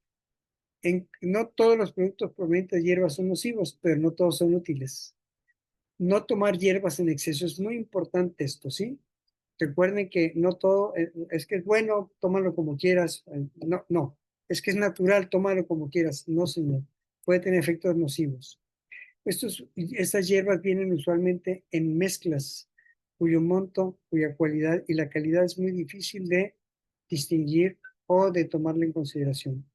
no todos los productos provenientes de hierbas son nocivos, pero no todos son útiles. No tomar hierbas en exceso es muy importante esto, ¿sí? Recuerden que no todo es que es bueno, tómalo como quieras. No, no, es que es natural, tómalo como quieras. No, señor. Puede tener efectos nocivos. Estas hierbas vienen usualmente en mezclas cuyo monto, cuya cualidad y la calidad es muy difícil de distinguir o de tomarla en consideración.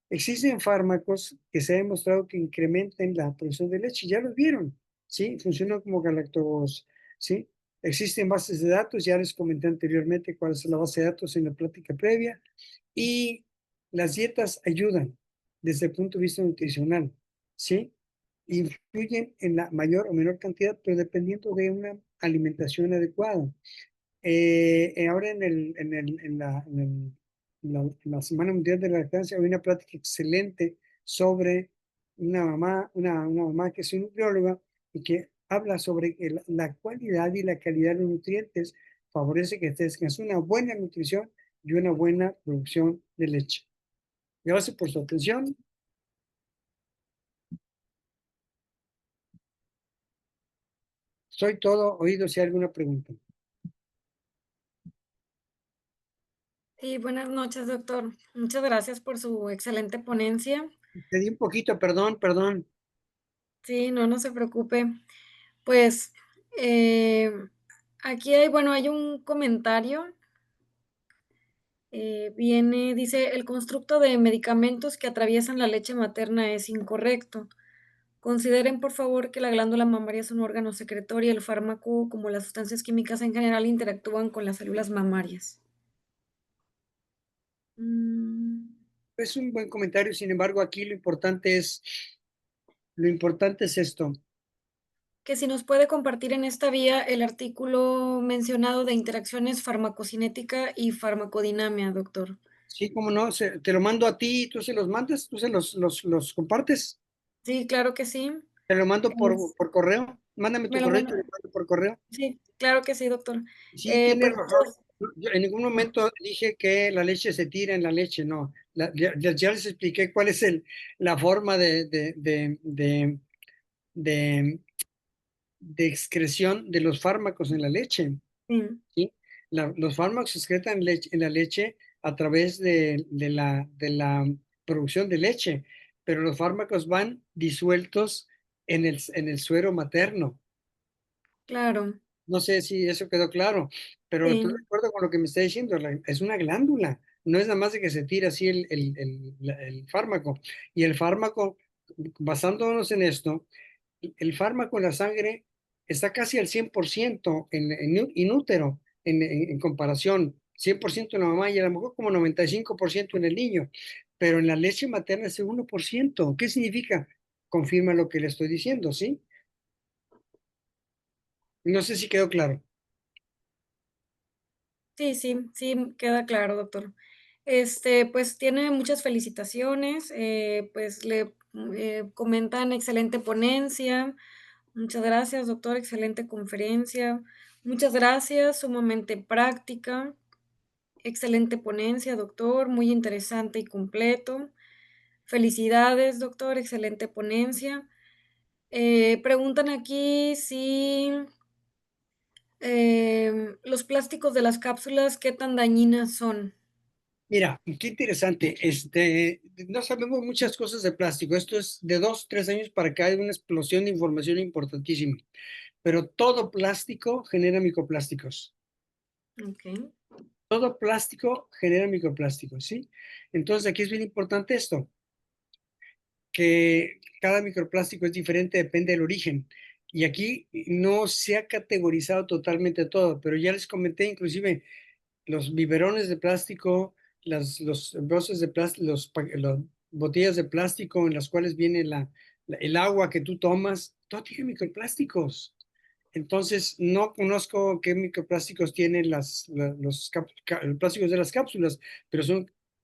Existen fármacos que se ha demostrado que incrementan la producción de leche, ya los vieron, ¿sí? Funcionan como galactobos, ¿sí? Existen bases de datos, ya les comenté anteriormente cuál es la base de datos en la plática previa, y las dietas ayudan desde el punto de vista nutricional, ¿sí? Influyen en la mayor o menor cantidad, pero dependiendo de una alimentación adecuada. Ahora en la Semana Mundial de la Lactancia hay una plática excelente sobre una mamá que es nutrióloga y que habla sobre que la cualidad y la calidad de los nutrientes favorece que tengas una buena nutrición y una buena producción de leche. Gracias por su atención. Soy todo oído si hay alguna pregunta.
Y buenas noches, doctor. Muchas gracias por su excelente ponencia.
Te di un poquito, perdón, perdón.
Sí, no, no se preocupe. Pues, eh, aquí hay, bueno, hay un comentario, dice, el constructo de medicamentos que atraviesan la leche materna es incorrecto. Consideren, por favor, que la glándula mamaria es un órgano secretor y el fármaco, como las sustancias químicas en general, interactúan con las células mamarias. Mm,
Es un buen comentario, sin embargo, aquí lo importante es esto.
que si nos puede compartir en esta vía el artículo mencionado de interacciones farmacocinética y farmacodinamia, doctor.
Sí, cómo no, te lo mando a ti, tú se los mandas, tú se los compartes.
Sí, claro que sí.
Te lo mando por,
Es
por correo. Mándame
me
tu
lo
correo y te lo
manda
mando por correo.
sí, claro que sí, doctor.
Sí, tienes
Pues
razón. Yo en ningún momento dije que la leche se tira en la leche, no. Ya les expliqué cuál es la forma de, de excreción de los fármacos en la leche,
sí,
¿sí? Los fármacos se excretan en la leche a través de la producción de leche, pero los fármacos van disueltos en el suero materno.
claro,
No sé si eso quedó claro, pero estoy de
sí,
acuerdo con lo que me está diciendo. Es una glándula, no es nada más de que se tira así el fármaco. Y el fármaco, basándonos en esto, el fármaco en la sangre está casi al 100% en útero, en comparación, 100% en la mamá y a lo mejor como 95% en el niño, pero en la leche materna es el 1%. ¿Qué significa? Confirma lo que le estoy diciendo, ¿sí? No sé si quedó claro.
sí, sí, sí, queda claro, doctor. Pues tiene muchas felicitaciones, pues le comentan excelente ponencia. Muchas gracias, doctor, excelente conferencia. Muchas gracias, sumamente práctica. Excelente ponencia, doctor, muy interesante y completo. Felicidades, doctor, excelente ponencia. Preguntan aquí si los plásticos de las cápsulas, ¿qué tan dañinas son?
Mira, qué interesante. No sabemos muchas cosas de plástico. Esto es de 2, 3 años para acá, hay una explosión de información importantísima. Pero todo plástico genera microplásticos.
Ok,
Todo plástico genera microplásticos, ¿sí? Entonces aquí es bien importante esto, que cada microplástico es diferente, depende del origen. Y aquí no se ha categorizado totalmente todo, pero ya les comenté inclusive los biberones de plástico, los envases de plástico, las botellas de plástico en las cuales viene el agua que tú tomas, todo tiene microplásticos. Entonces, no conozco qué microplásticos tienen los plásticos de las cápsulas, pero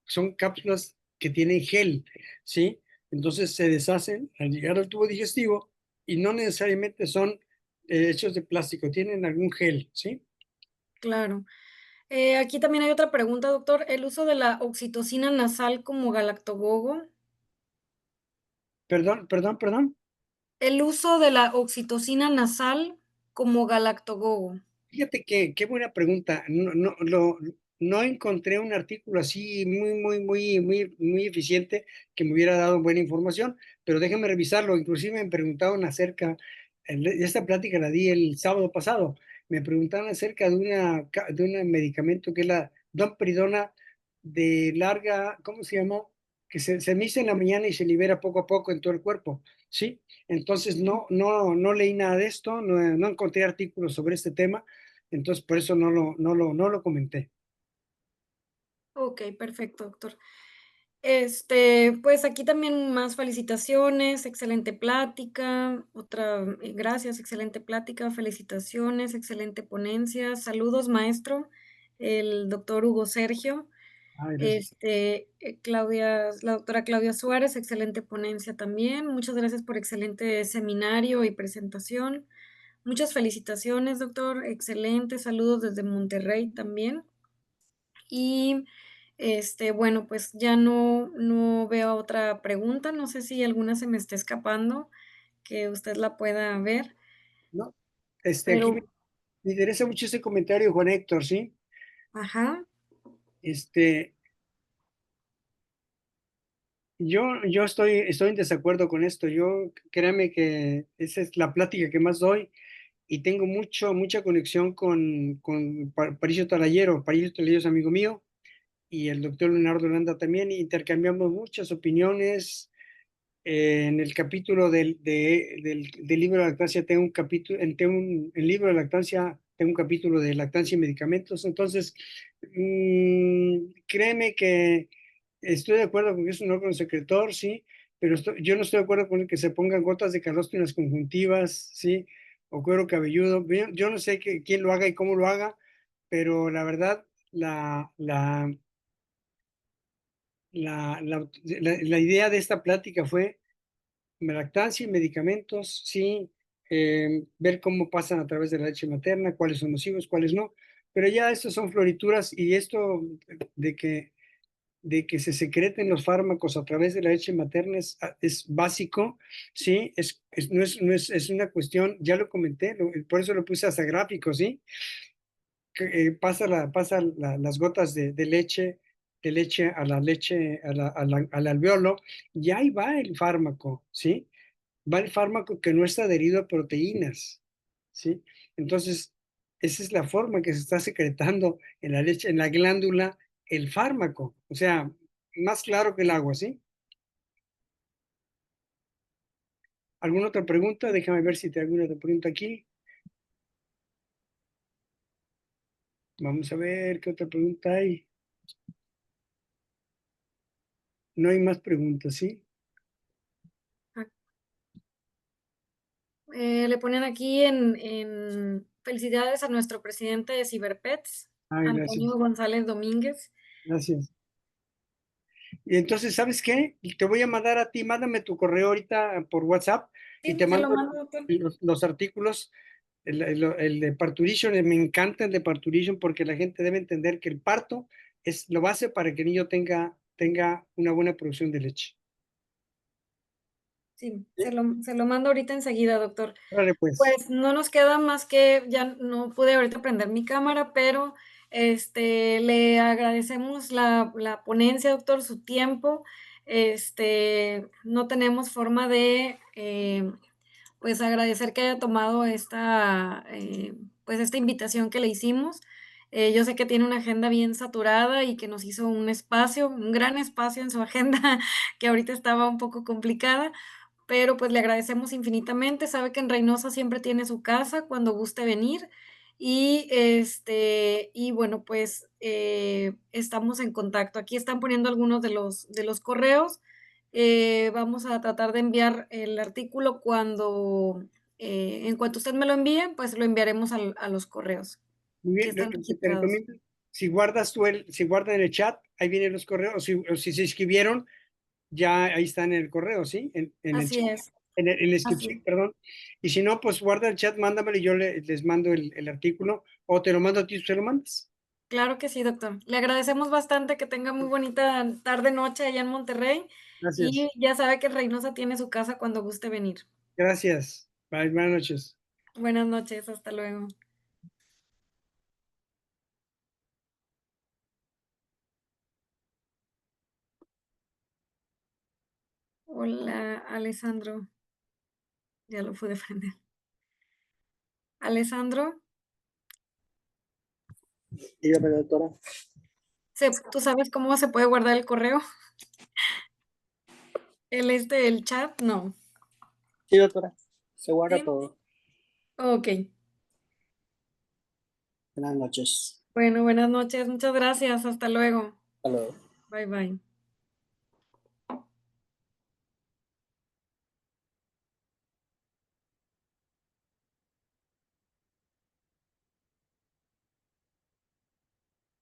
son cápsulas que tienen gel, ¿sí? Entonces se deshacen al llegar al tubo digestivo y no necesariamente son hechos de plástico, tienen algún gel, ¿sí?
claro. Aquí también hay otra pregunta, doctor. ¿El uso de la oxitocina nasal como galactogogo?
Perdón, perdón, perdón.
El uso de la oxitocina nasal como galactogogo.
Fíjate que qué buena pregunta. No encontré un artículo así muy, muy, muy, muy, muy eficiente que me hubiera dado buena información, pero déjame revisarlo. Inclusive me preguntaron acerca, esta plática la di el sábado pasado, me preguntaron acerca de un medicamento que es la domperidona de larga, ¿cómo se llama? Que se inicia en la mañana y se libera poco a poco en todo el cuerpo, ¿sí? Entonces no leí nada de esto, no encontré artículos sobre este tema, entonces por eso no lo comenté.
Ok, perfecto, doctor. Pues aquí también más felicitaciones, excelente plática, gracias, excelente plática, felicitaciones, excelente ponencia. Saludos, maestro, el doctor Hugo Sergio.
Ah, gracias.
La doctora Claudia Suárez, excelente ponencia también. Muchas gracias por excelente seminario y presentación. Muchas felicitaciones, doctor. Excelente. Saludos desde Monterrey también. Y bueno, pues ya no veo otra pregunta. No sé si alguna se me está escapando, que usted la pueda ver,
No, aquí me,
pero,
me interesa mucho ese comentario, Juan Héctor, ¿sí?
ajá.
Este, yo estoy en desacuerdo con esto. Yo, créame que esa es la plática que más doy y tengo mucha conexión con Patricio Talayero. Patricio Talayero es amigo mío y el doctor Leonardo Landa también. Intercambiamos muchas opiniones. En el capítulo del libro de lactancia tengo un capítulo, el libro de lactancia tengo un capítulo de lactancia y medicamentos. Entonces, créeme que estoy de acuerdo con que es un órgano secretor, sí, pero yo no estoy de acuerdo con el que se pongan gotas de calostro en las conjuntivas, sí, o cuero cabelludo. Yo no sé quién lo haga y cómo lo haga, pero la verdad, la idea de esta plática fue lactancia y medicamentos, sí, ver cómo pasan a través de la leche materna, cuáles son nocivos, cuáles no, pero ya estos son florituras y esto de que, de que se secreten los fármacos a través de la leche materna es básico, sí, no es una cuestión, ya lo comenté, por eso lo puse hasta gráfico, sí, que, las gotas de leche a la leche, al alveolo, y ahí va el fármaco, ¿sí? Va el fármaco que no está adherido a proteínas, ¿sí? Entonces, esa es la forma que se está secretando en la leche, en la glándula, el fármaco. O sea, más claro que el agua, ¿sí? ¿Alguna otra pregunta? Déjame ver si te hago alguna otra pregunta aquí. Vamos a ver qué otra pregunta hay. No hay más preguntas, ¿sí?
Ah, le ponen aquí en felicidades a nuestro presidente de Ciberpets,
Ay,
Antonio
gracias,
González Domínguez.
gracias. Y entonces, ¿sabes qué? Te voy a mandar a ti, mándame tu correo ahorita por WhatsApp y
Sí,
te
se lo
mando
mando, doctor.
los artículos. El de Parturition, me encanta el de Parturition porque la gente debe entender que el parto es lo base para que el niño tenga una buena producción de leche.
Sí,
¿Sí?
se lo mando ahorita enseguida, doctor.
Órale, pues.
Pues no nos queda más que, ya no pude ahorita prender mi cámara, pero le agradecemos la ponencia, doctor, su tiempo. No tenemos forma de pues agradecer que haya tomado pues esta invitación que le hicimos. Yo sé que tiene una agenda bien saturada y que nos hizo un espacio, un gran espacio en su agenda que ahorita estaba un poco complicada, pero pues le agradecemos infinitamente. Sabe que en Reynosa siempre tiene su casa cuando guste venir. Y bueno, pues estamos en contacto. Aquí están poniendo algunos de los correos. Vamos a tratar de enviar el artículo en cuanto usted me lo envíe, pues lo enviaremos a los correos
Muy
que
bien,
están
lo que te
registrados.
recomiendo, si guardan el chat, ahí vienen los correos, o si se inscribieron, ya ahí están en el correo, ¿sí? En el
Así
chat,
es,
en la
así
inscripción,
es.
perdón. Y si no, pues guarda el chat, mándamelo y yo les mando el artículo, o te lo mando a ti, ¿tú se lo mandas?
Claro que sí, doctor. Le agradecemos bastante, que tenga muy bonita tarde, noche allá en Monterrey, y
Gracias.
ya sabe que Reynosa tiene su casa cuando guste venir.
Gracias. Bye, buenas noches.
Buenas noches, hasta luego. Hola, Alessandro. Ya lo pude prender. Alessandro,
Dígame, doctora.
¿tú sabes cómo se puede guardar el correo? El chat, no.
Sí, doctora. Se guarda
¿Sí?
todo.
Ok.
Buenas noches.
Bueno, buenas noches. Muchas gracias. Hasta luego.
Hasta luego.
Bye, bye.